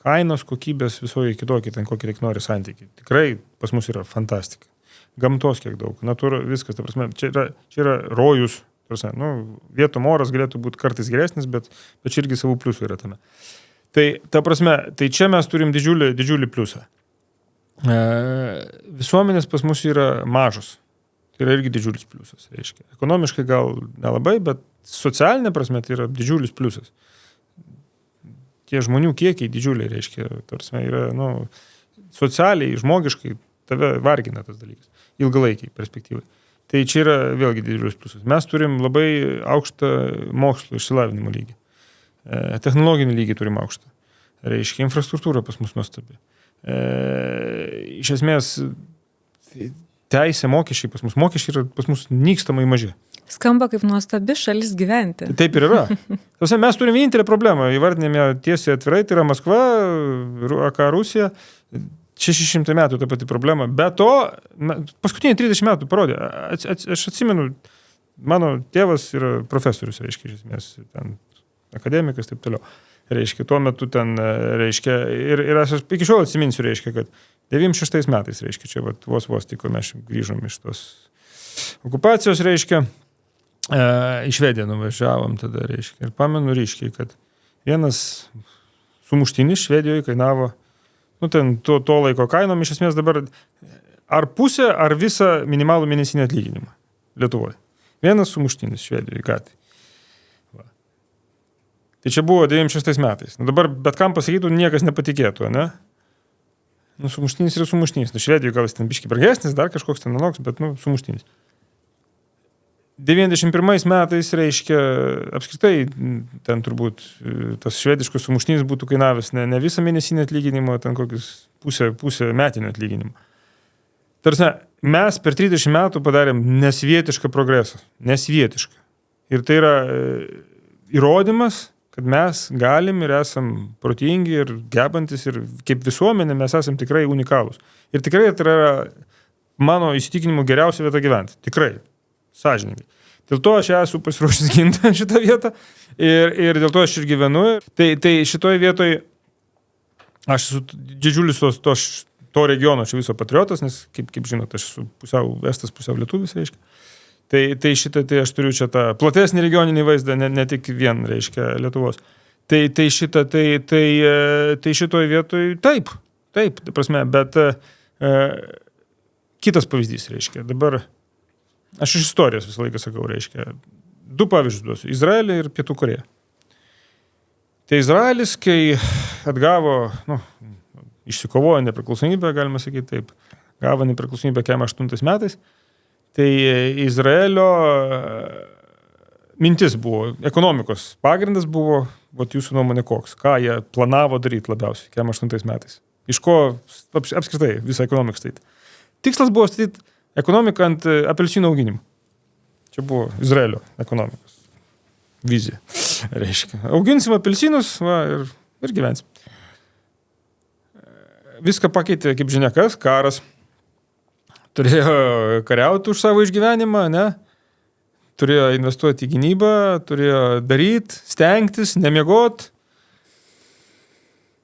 Kainos, kokybės, visoje kitokie, ten kokį reik nori santykiai. Tikrai pas mus yra fantastika. Gamtos kiek daug, natūra, viskas, ta prasme, čia yra rojus, prasme, vietom oras galėtų būti kartais geresnis, bet čia irgi savų pliusų yra tame. Tai, ta prasme, tai čia mes turim didžiulį pliusą. Visuomenės pas mus yra mažos. Tai yra irgi didžiulis pliusas, reiškia. Ekonomiškai gal nelabai, bet socialinė prasme tai yra didžiulis pliusas. Tie žmonių kiekiai didžiuliai, reiškia, tarsi yra, socialiai, žmogiškai tave vargina tas dalykas, ilgalaikiai perspektyvai. Tai čia yra vėlgi didžiulis pliusas. Mes turim labai aukštą mokslo išsilavinimo lygį. Technologinį lygį turim aukštą. Reiškia, infrastruktūra pas mus nuostabi. Iš esmės, teisė mokesčiai pas mus yra pas mus nykstamai maži.
Skamba kaip nuostabi šalis gyventi.
Taip ir yra. Mes turim vienintelę problemą, įvardinėme tiesiai atvirai, tai yra Maskva, Rusija, 600 metų ta pati problema. Be to, paskutiniai 30 metų parodė, aš atsimenu, mano tėvas yra profesorius, reiškia, iš esmės, ten akademikas, taip toliau. Reiškia, tuo metu ten, reiškia, ir aš iki šiol atsiminsiu, reiškia, kad 96 metais, reiškia, čia vos tik, mes grįžom iš tos okupacijos, reiškia, į Švediją nuvažiavom tada, reiškia, ir pamenu ryškiai, kad vienas sumuštinis Švedijoje kainavo, ten to laiko kainom, iš esmės dabar ar pusę, ar visą minimalų mėnesinį atlyginimą Lietuvoje. Vienas sumuštinis Švedijoje gatvėje. Tai čia buvo 96 metais. Dabar bet kam pasakytų, niekas nepatikėtų, ne? Sumuštinis yra sumuštinis. Švedijoje gal jis ten biški brangesnis, dar kažkoks ten anoks, bet sumuštinis. 91 metais, reiškia, apskritai, ten turbūt tas švediškas sumuštinis būtų kainavęs ne visą mėnesinį atlyginimą, ten kokius pusę metinio atlyginimo. Tarsi, mes per 30 metų padarėm nesvietišką progresą. Nesvietišką. Ir tai yra įrodymas, kad mes galim ir esam protingi ir gebantis ir kaip visuomenė mes esam tikrai unikalūs. Ir tikrai tai yra mano įsitikinimu geriausia vieta gyventi. Tikrai. Sąžiningai. Dėl to aš esu pasiruošęs ginti šitą vietą ir dėl to aš ir gyvenu. Tai šitoje vietoje aš esu didžiulis to regiono čia viso patriotas, nes, kaip žinot, aš esu pusiau estas, pusiau lietuvis, reiškia. Tai aš turiu čia tą platesnį regioninį vaizdą, ne tik vien, reiškia, Lietuvos. Tai šitoje vietoje taip, ta prasme, bet kitas pavyzdys, reiškia, dabar aš iš istorijos visą laiką sakau, reiškia, 2 pavyzdžius duosiu, Izraelį ir Pietų Koreją. Tai Izraelis, kai atgavo, išsikovojo nepriklausomybę, galima sakyti taip, gavo nepriklausomybę 48 metais, tai Izraelio mintis buvo, ekonomikos pagrindas buvo, jūsų nuomonė koks, ką jie planavo daryti labiausiai 48 metais. Iš ko apskritai visą ekonomiką statyti. Tikslas buvo statyti ekonomiką ant apelsinų auginimų. Čia buvo Izraelio ekonomikos vizija. Reiškia, auginsim apelsinus ir gyvensim. Viską pakeitė, kaip žinia, kas, karas. Turėjo kariauti už savo išgyvenimą, ne? Turėjo investuoti į gynybą, turėjo daryti, stengtis, nemiegot.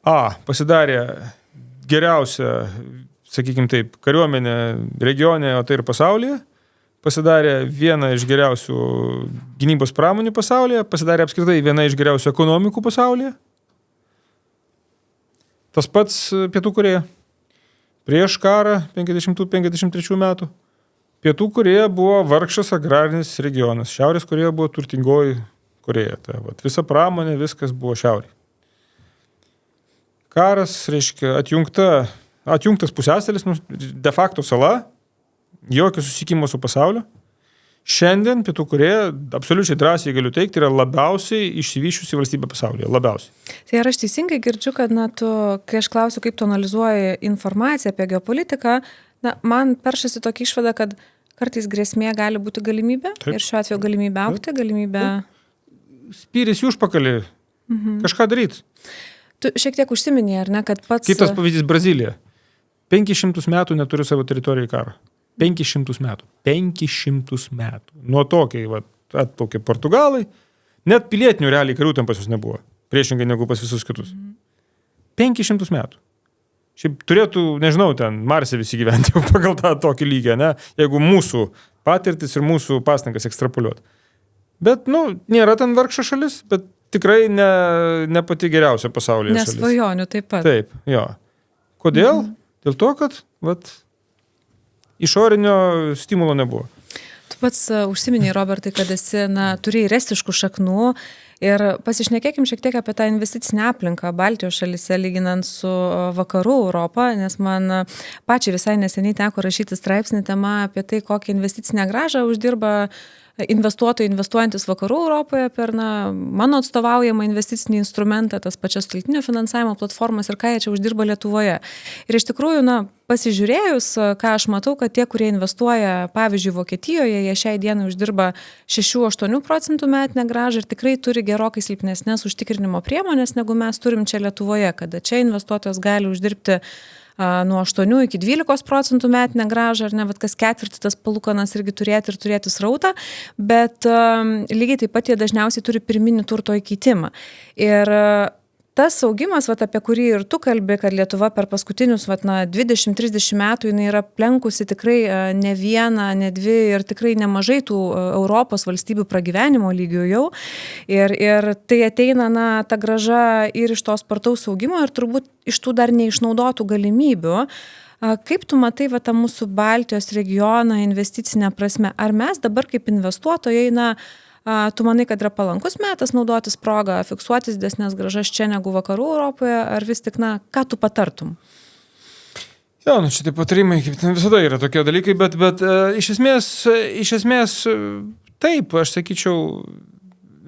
Pasidarė geriausia, sakykime taip, kariuomenė regione, o tai ir pasaulyje. Pasidarė vieną iš geriausių gynybos pramonių pasaulyje, pasidarė apskritai viena iš geriausių ekonomikų pasaulyje. Tas pats Pietų Korėja. Prieš karą 50-53 metų Pietų Korėja buvo vargšas agrarinis regionas. Šiaurės Korėja buvo turtingoji Korėja. Tai, visa pramonė, viskas buvo šiaurėje. Karas, reiškia, atjungtas pusiasalis, de facto sala, jokio susikimo su pasauliu. Šiandien Pietų Korėja, absoliučiai drąsiai galiu teikti, yra labiausiai išsivyščiusi valstybė pasaulyje. Labiausiai.
Tai ar aš teisingai girdžiu, kad, kai aš klausiu, kaip tu analizuoji informaciją apie geopolitiką, man peršasi tokia išvada, kad kartais grėsmė gali būti galimybė. Taip. Ir šiuo atveju galimybė augti, galimybė...
Spyris į užpakalį. Kažką daryti.
Tu šiek tiek užsiminė, ar ne, kad pats...
Kitas pavyzdys Brazilija. 500 metų neturi savo teritorijai karą. 500 metų. 500 metų. Nuo to, kai atplaukė Portugalai, net pilietinių realiai karių ten pas jūs nebuvo. Priešingai negu pas visus kitus. 500 metų. Šiaip turėtų, nežinau, ten Marse visi gyventi pagal tą tokį lygį, ne? Jeigu mūsų patirtis ir mūsų pastangas ekstrapoliuoti. Bet, nėra ten vargšo šalis, bet tikrai ne pati geriausia pasaulyje šalis.
Nesvajonių taip pat.
Taip, jo. Kodėl? Dėl to, kad, išorinio stimulo nebuvo.
Tu pats užsiminėjai, Robertai, kad esi, turi ir estiškų šaknų ir pasišnekėkim šiek tiek apie tą investicinę aplinką Baltijos šalyse lyginant su vakarų Europą, nes man pačiai visai neseniai teko rašyti straipsnį tema apie tai, kokią investicinę grąžą uždirba investuotojai investuojantis vakarų Europoje per mano atstovaujamą investicinį instrumentą, tas pačias šaltinio finansavimo platformas ir ką jie čia uždirba Lietuvoje. Ir iš tikrųjų, pasižiūrėjus, ką aš matau, kad tie, kurie investuoja, pavyzdžiui, Vokietijoje, jie šiai dienai uždirba 6-8% metinę grąžą ir tikrai turi gerokai silpnesnės užtikrinimo priemonės, negu mes turim čia Lietuvoje, kada čia investuotojas gali uždirbti nuo 8 iki 12% metinę grąžą, ar ne, kas ketvirtį tas palūkanas irgi turėti srautą, bet lygiai taip pat jie dažniausiai turi pirminį turto įkeitimą. Ir tas augimas, apie kurį ir tu kalbi, kad Lietuva per paskutinius 20-30 metų jinai yra plenkusi tikrai ne vieną, ne dvi ir tikrai nemažai tų Europos valstybių pragyvenimo lygių jau. Ir tai ateina ta grąža ir iš to spartaus augimo ir turbūt iš tų dar neišnaudotų galimybių. Kaip tu matai tą mūsų Baltijos regioną investicinę prasme? Ar mes dabar kaip investuotojai, tu manai, kad yra palankus metas naudotis progą, fiksuotis didesnės grąžas čia negu vakarų Europoje, ar vis tik, ką tu patartum?
Jo, čia tai patarimai, kaip visada yra tokie dalykai, bet iš esmės taip, aš sakyčiau,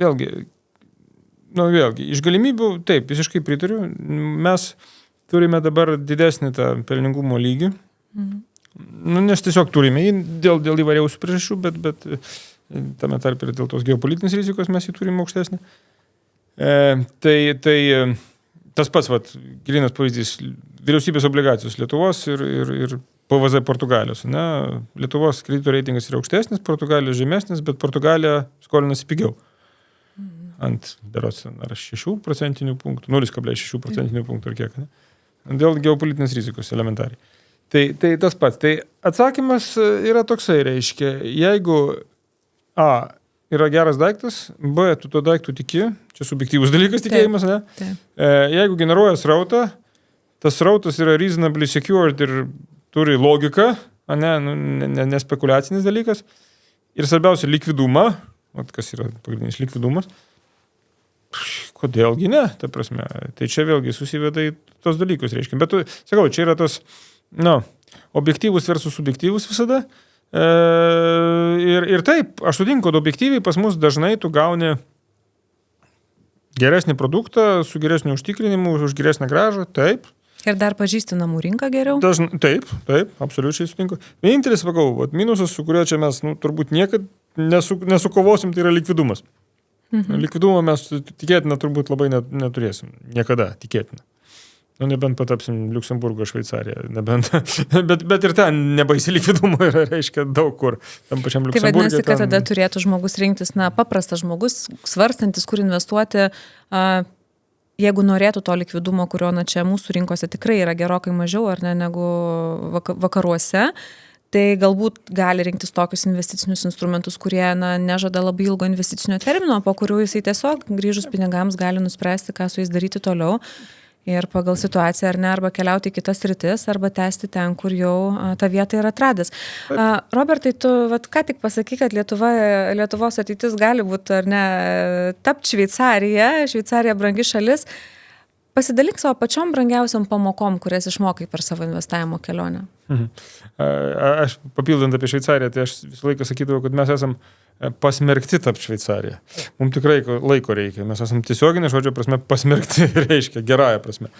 vėlgi, iš galimybių, taip, visiškai pritariu, mes turime dabar didesnį tą pelningumo lygį, Nes tiesiog turime jį dėl įvairiausių priežasčių, bet tame tarp ir dėl tos geopolitinės rizikos mes jį turime aukštesnį. Tai tas pats, grynas pavyzdys, vyriausybės obligacijos Lietuvos ir PVZ Portugalijos. Ne? Lietuvos kredito reitingas yra aukštesnis, Portugalijos žemesnis, bet Portugalija skolinasi pigiau. Ant berods ar 6 procentinių punktų, 0,6 procentinių punktų ar kiek. Ne? Dėl geopolitinės rizikos elementariai. Tai tas pats. Tai atsakymas yra toksai, reiškia, jeigu A yra geras daiktas, B tu to daiktų tiki, čia subjektyvus dalykas tikėjimas, ne? Jeigu generuoja srautą, tas srautas yra reasonably secured ir turi logiką, ne spekuliacinis dalykas, ir svarbiausia likvidumą, kas yra pagrindinis likvidumas, kodėlgi ne, ta prasme, tai čia vėlgi susiveda į tos dalykus, reiškia. Bet, sakau, čia yra tas, objektyvus versus subjektyvus visada. Ir taip, aš sutinku, kad objektyviai pas mus dažnai tu gauni geresnį produktą su geresniu užtikrinimu, už geresnę grąžą, taip.
Ir dar pažįsti namų rinką geriau?
Taip, absoliučiai sutinku. Vienintelis, sakau, minusas, su kuriuo čia mes turbūt niekad nesukovosim, tai yra likvidumas. Likvidumą mes tikėtina turbūt labai neturėsim. Niekada tikėtina. Nebent patapsim Liuksemburgo, Šveicariją. Bet ir ten nebaisi likvidumo yra, reiškia, daug kur. Tam pačiam Liuksemburgė.
Tai vadinasi, kad tada turėtų žmogus rinktis, paprastas žmogus, svarstantis, kur investuoti, jeigu norėtų to likvidumo, kurio čia mūsų rinkose tikrai yra gerokai mažiau, ar ne, negu vakaruose, tai galbūt gali rinktis tokius investicinius instrumentus, kurie nežada labai ilgo investicinio termino, po kurių jisai tiesiog grįžus pinigams gali nuspręsti, ką su jais daryti toliau. Ir pagal situaciją, ar ne, arba keliauti į kitas rytis, arba tęsti ten, kur jau ta vieta yra atradęs. Robertai, tu ką tik pasakai, kad Lietuvos ateitis gali būti, ar ne, tapti Šveicarija brangi šalis. Pasidalink savo pačiom brangiausiam pamokom, kurias išmokai per savo investavimo kelionę.
Aš papildant apie Šveicariją, tai aš visą laiką sakydavau, kad mes esam pasmerkti tapti Šveicariją. Mums tikrai laiko reikia. Mes esam tiesioginė žodžio prasme pasmerkti, reiškia, gerąją prasme.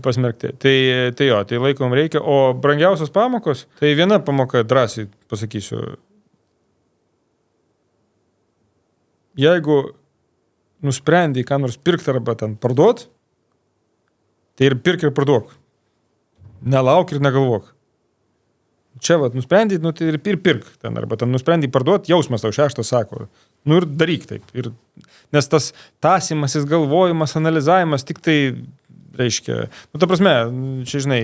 Pasmerkti. Tai laiko mums reikia. O brangiausios pamokos, tai viena pamoka, drąsiai pasakysiu. Jeigu nusprendai ką nors pirkti arba ten parduot, tai ir pirk ir parduok. Nelauk ir negalvok. Čia nusprendai, tai ir pirk ten, arba ten nusprendai parduot, jausmas tau šeštas sako. Ir daryk taip. Nes tas tąsimasis, galvojimas, analizavimas tik tai, reiškia, ta prasme, čia žinai,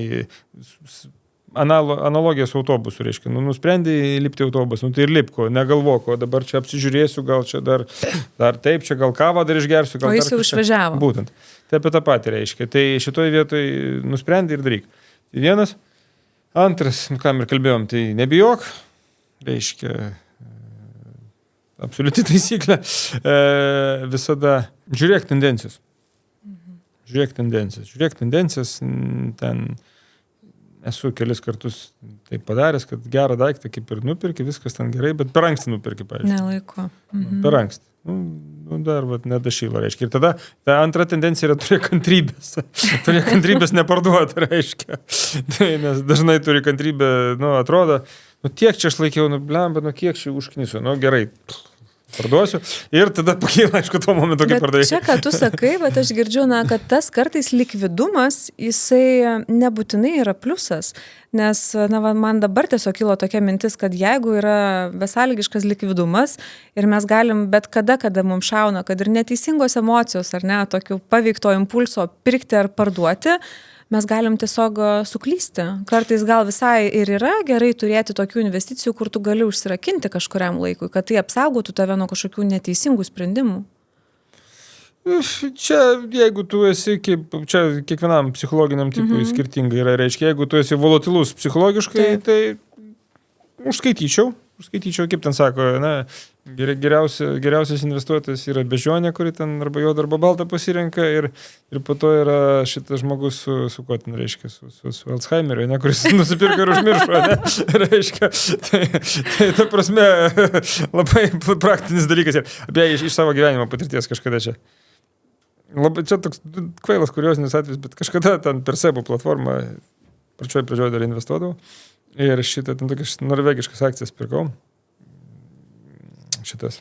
analogija su autobusu, reiškia, nusprendai lipti autobusą, tai ir lipko, negalvok, o dabar čia apsižiūrėsiu, gal čia dar taip, čia gal kavą dar išgersiu, gal
o jis jau išvažiavo.
Būtent. Tai apie tą patį reiškia. Tai šitoje vietoje nusprendai ir daryk. Tai vienas. Antras, ką ir kalbėjom, tai nebijok, reiškia, absoliuti taisyklė, visada žiūrėk tendencijas. Žiūrėk tendencijas, ten esu kelis kartus tai padaręs, kad gerą daiktą kaip ir nupirki, viskas ten gerai, bet per anksti nupirki, pavyzdžiui.
Nelaiko.
Per anksti. Dar nedašyla, reiškia. Ir tada ta antra tendencija yra turėk kantrybės. Turėk kantrybės neparduoti, reiškia. Tai, nes dažnai turi kantrybę, atrodo, tiek čia aš laikiau, bet kiek čia užknysiu, gerai. Parduosiu ir tada pakyla, aišku, tuo momentu, kai pardavai.
Čia, ką tu sakai, bet aš girdžiu, kad tas kartais likvidumas, jisai nebūtinai yra pliusas, nes man dabar tiesiog kilo tokia mintis, kad jeigu yra besąlygiškas likvidumas ir mes galim bet kada mums šauna, kad ir neteisingos emocijos, ar ne, tokių paveikto impulso pirkti ar parduoti, mes galim tiesiog suklysti. Kartais gal visai ir yra gerai turėti tokių investicijų, kur tu gali užsirakinti kažkuriam laikui, kad tai apsaugotų tave nuo kažkokių neteisingų sprendimų.
Čia, jeigu tu esi, čia kiekvienam psichologiniam tipui skirtingai yra, reiškia, jeigu tu esi volatilus psichologiškai, tai užskaityčiau, kaip ten sako, geriausias investuotojas yra bežionė, kuri ten arba juodą arba baltą pasirenka ir po to yra šitas žmogus su kuo ten, reiškia, su Alzheimeriu, kuris nusipirka ir užmiršo, reiškia. Tai ta prasme labai praktinis dalykas. Apie iš savo gyvenimo patirties kažkada čia. Čia toks kvailas, kuriosinis atvejis, bet kažkada ten per SEBO platformą pradžioje dar investuodavau. Ir šitą, ten tokias norvegiškas akcijas pirkau. Šitas.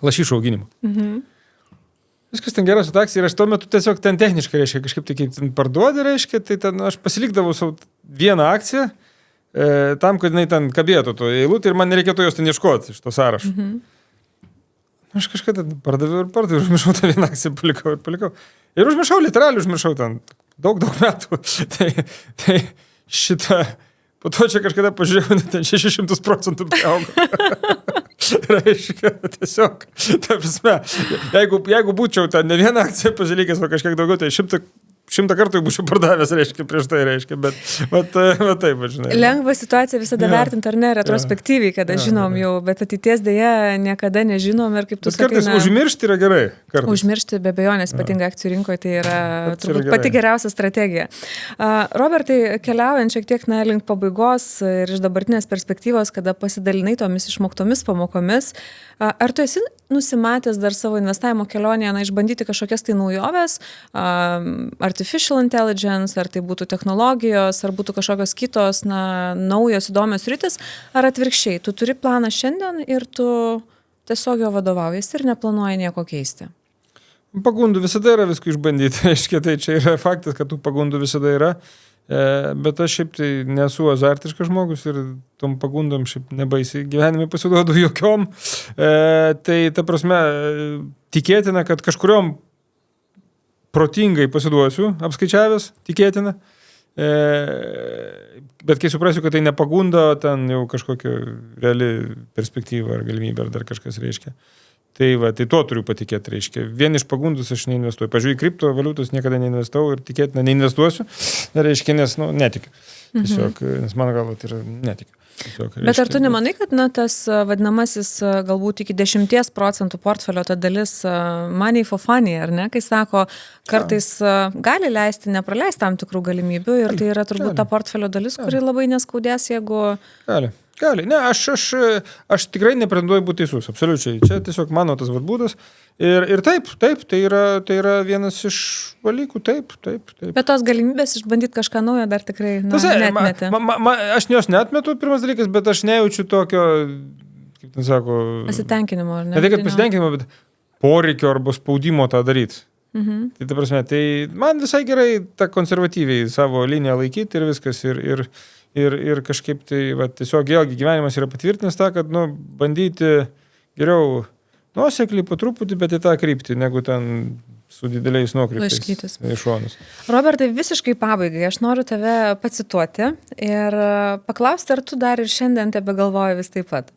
Lašišų auginimo. Viskas ten geras akcija ir aš tuo metu tiesiog ten techniškai, reiškia, kažkaip tai kaip ten parduodė, reiškia, tai ten aš pasilikdavau savo vieną akciją, tam, kad jinai ten kabėtų to eilutę ir man nereikėtų jos ten ieškoti iš to sąrašo. Aš kažkada pardaviau, užmiršau tą vieną akciją, palikau. Ir užmiršau, literaliai užmiršau ten daug metų. Tai šitą, po to čia kažkada pažiūrėjau, ten 600% augo. Reiškia, tiesiog, ta prasme, jeigu būčiau ten ne vieną akciją pasilikęs, o kažkiek daugiau, tai 100 kartų būčiau pardavęs, reiškia, prieš tai, reiškia, bet taip, žinai.
Lengva situacija visada vertinti, ar ne, retrospektyviai, kada žinom jau, bet ateities dėja niekada nežinom ir kaip tu sakai.
Kartais užmiršti yra gerai.
Užmiršti be abejonės, ypatingai akcijų rinkoje, tai yra turbūt pati geriausia strategija. Robertai, keliaujant šiek tiek link pabaigos ir iš dabartinės perspektyvos, kada pasidalinai tomis išmoktomis pamokomis, ar tu esi nusimatęs dar savo investavimo kelionėje, išbandyti kažkokias tai naujoves, artificial intelligence, ar tai būtų technologijos, ar būtų kažkokios kitos, naujos įdomios rytis, ar atvirkščiai, tu turi planą šiandien ir tu tiesiog jo vadovaujasi ir neplanuoji nieko keisti?
Pagundų visada yra visko išbandyti, aiškiai, tai čia yra faktas, kad tų pagundų visada yra, bet aš šiaip tai nesu azartiškas žmogus ir tom pagundom šiaip nebaisiai gyvenime pasiduodu jokiom, tai ta prasme tikėtina, kad kažkuriom protingai pasiduosiu, apskaičiavęs, tikėtina, bet kai suprasiu, kad tai nepagunda, ten jau kažkokia reali perspektyva ar galimybė ar dar kažkas reiškia. Tai to turiu patikėti, reiškia. Vien iš pagundus aš neinvestuoju. Pažiūrėjau, kriptovaliutos niekada neinvestavau ir tikėtina neinvestuosiu, reiškia, nes netikiu. Tiesiog, nes mano galva tai yra netikiu. Tiesiog, reiškia,
bet ar tu nemanai, kad tas vadinamasis galbūt iki 10% portfelio ta dalis money for funny, ar ne? Kai sako, kartais gali leisti, nepraleisti tam tikrų galimybių ir tai yra turbūt ta portfelio dalis, kuri labai neskaudės, jeigu...
Gali. Ne, aš tikrai nepretenduoju būti teisus, absoliučiai. Čia tiesiog mano tas būdas. Ir taip, tai yra vienas iš dalykų, taip.
Bet tos galimybės išbandyti kažką naujo dar tikrai neatmeti.
Aš jos neatmetu, pirmas dalykas, bet aš nejaučiu tokio, kaip ten sako...
Pasitenkinimo, ar ne?
Ne tai, kad pasitenkinimo, bet poreikio arba spaudimo tą daryti. Tai ta prasme, tai man visai gerai tą konservatyviai savo liniją laikyti ir viskas. Ir kažkaip tai tiesiog vėlgi gyvenimas yra patvirtinęs tą, kad bandyti geriau nuosekliai po truputį, bet į tą kryptį, negu ten su dideliais nuokryptais iš šonus.
Robertai, visiškai pabaigai, aš noriu tave pacituoti ir paklausti, ar tu dar ir šiandien tebegalvoji vis taip pat.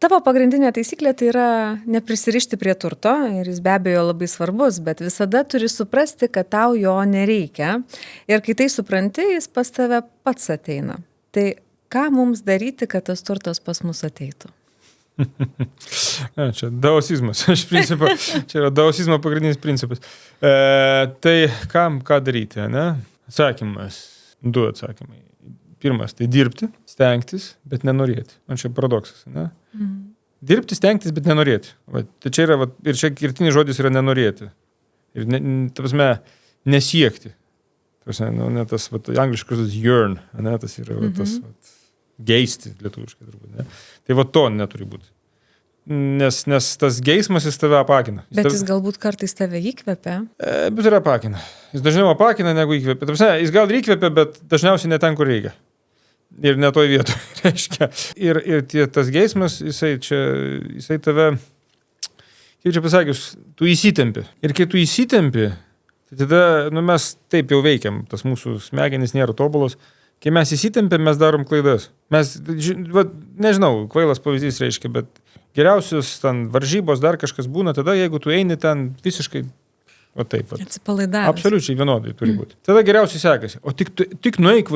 Tavo pagrindinė taisyklė tai yra neprisirišti prie turto ir jis be abejo labai svarbus, bet visada turi suprasti, kad tau jo nereikia ir kai tai supranti, jis pas tave pats ateina. Tai ką mums daryti, kad tas turtas pas mus ateitų?
Čia daosizmas, iš principo, čia yra daosizmo pagrindinis principas. Tai ką daryti, ne? Atsakymas, 2 atsakymai. Pirmas, tai dirbti, stengtis, bet nenorėti. Man čia paradoksas, ne? Dirbti, stengtis, bet nenorėti. Tai čia yra, ir čia kirtinis žodis yra nenorėti. Ir, ta prasme, nesiekti. Ta prasme, ne tas, angliškas yearn, ne, tas yra, tas, geisti, lietuviškai turbūt, ne? Tai to neturi būti. Nes tas geismas jis tave apakina.
Bet jis galbūt kartais tave įkvepia.
Bet ir apakina. Jis dažniau apakina, negu įkvepia. Ta prasme, jis gal ir įkvepia, bet dažniausiai ne ten, kur reikia. Ir ne toj vietoj, reiškia. Ir tas geismas, jisai tave, kaip čia pasakius, tu įsitempi. Ir kai tu įsitempi, tai tada, mes taip jau veikiam, tas mūsų smegenys nėra tobulos. Kai mes įsitempėm, mes darom klaidas. Mes, nežinau, kvailas pavyzdys reiškia, bet geriausios ten varžybos dar kažkas būna tada, jeigu tu eini ten visiškai, taip.
Atsipalaidavęs.
Absoliučiai vienodai turi būti. Tada geriausiai sekasi. O tik nueik,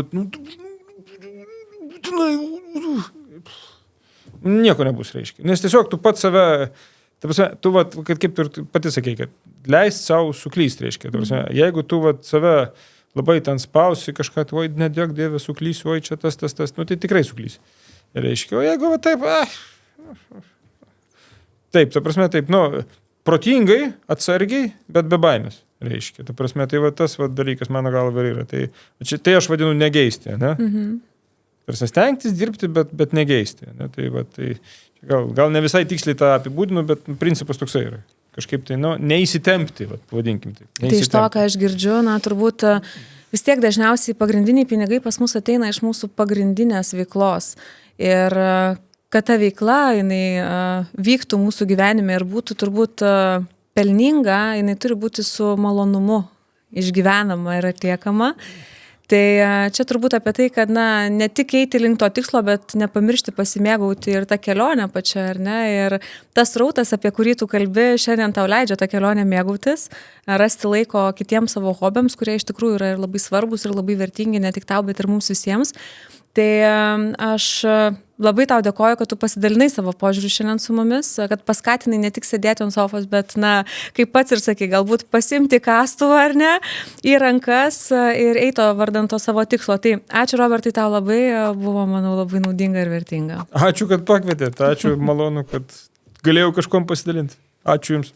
nieko nebus, reiškia. Nes tiesiog tu pats save, tu kaip ir pati sakei, kad leist savo suklysti, reiškia. Jeigu tu save labai ten spausi kažką, oi, nedėk Dieve, suklysiu, oi, čia tas, tai tikrai suklysi. Reiškia, o jeigu taip, ta prasme, taip, protingai, atsargiai, bet be baimės, reiškia. Ta prasme, tai tas dalykas mano galva yra. Tai aš vadinu negeisti, ne? Tarsi stengtis dirbti, bet negeisti. Ne? Tai, va, tai gal ne visai tiksliai tą apibūdinu, bet principas toksai yra. Kažkaip tai, neįsitempti, pavadinkim tai.
Tai iš to, ką aš girdžiu, turbūt vis tiek dažniausiai pagrindiniai pinigai pas mus ateina iš mūsų pagrindinės veiklos. Ir kad ta veikla, jinai vyktų mūsų gyvenime ir būtų turbūt pelninga, jinai turi būti su malonumu išgyvenama ir atliekama. Tai čia turbūt apie tai, kad ne tik eiti link to tikslo, bet nepamiršti pasimėgauti ir tą kelionę pačią, ar ne? Ir tas rautas, apie kurį tu kalbi, šiandien tau leidžia tą kelionę mėgautis, rasti laiko kitiems savo hobiams, kurie iš tikrųjų yra ir labai svarbus ir labai vertingi, ne tik tau, bet ir mums visiems. Tai aš labai tau dėkoju, kad tu pasidalinai savo požiūrį šiandien su mumis, kad paskatinai ne tik sėdėti ant sofos, bet, kaip pats ir sakai, galbūt pasimti kastuvą ar ne, į rankas ir eito vardant to savo tikslo. Tai ačiū, Robertai, tau labai, buvo, manau, labai naudinga ir vertinga.
Ačiū, kad pakvietėte, ačiū, malonu, kad galėjau kažkom pasidalinti. Ačiū Jums.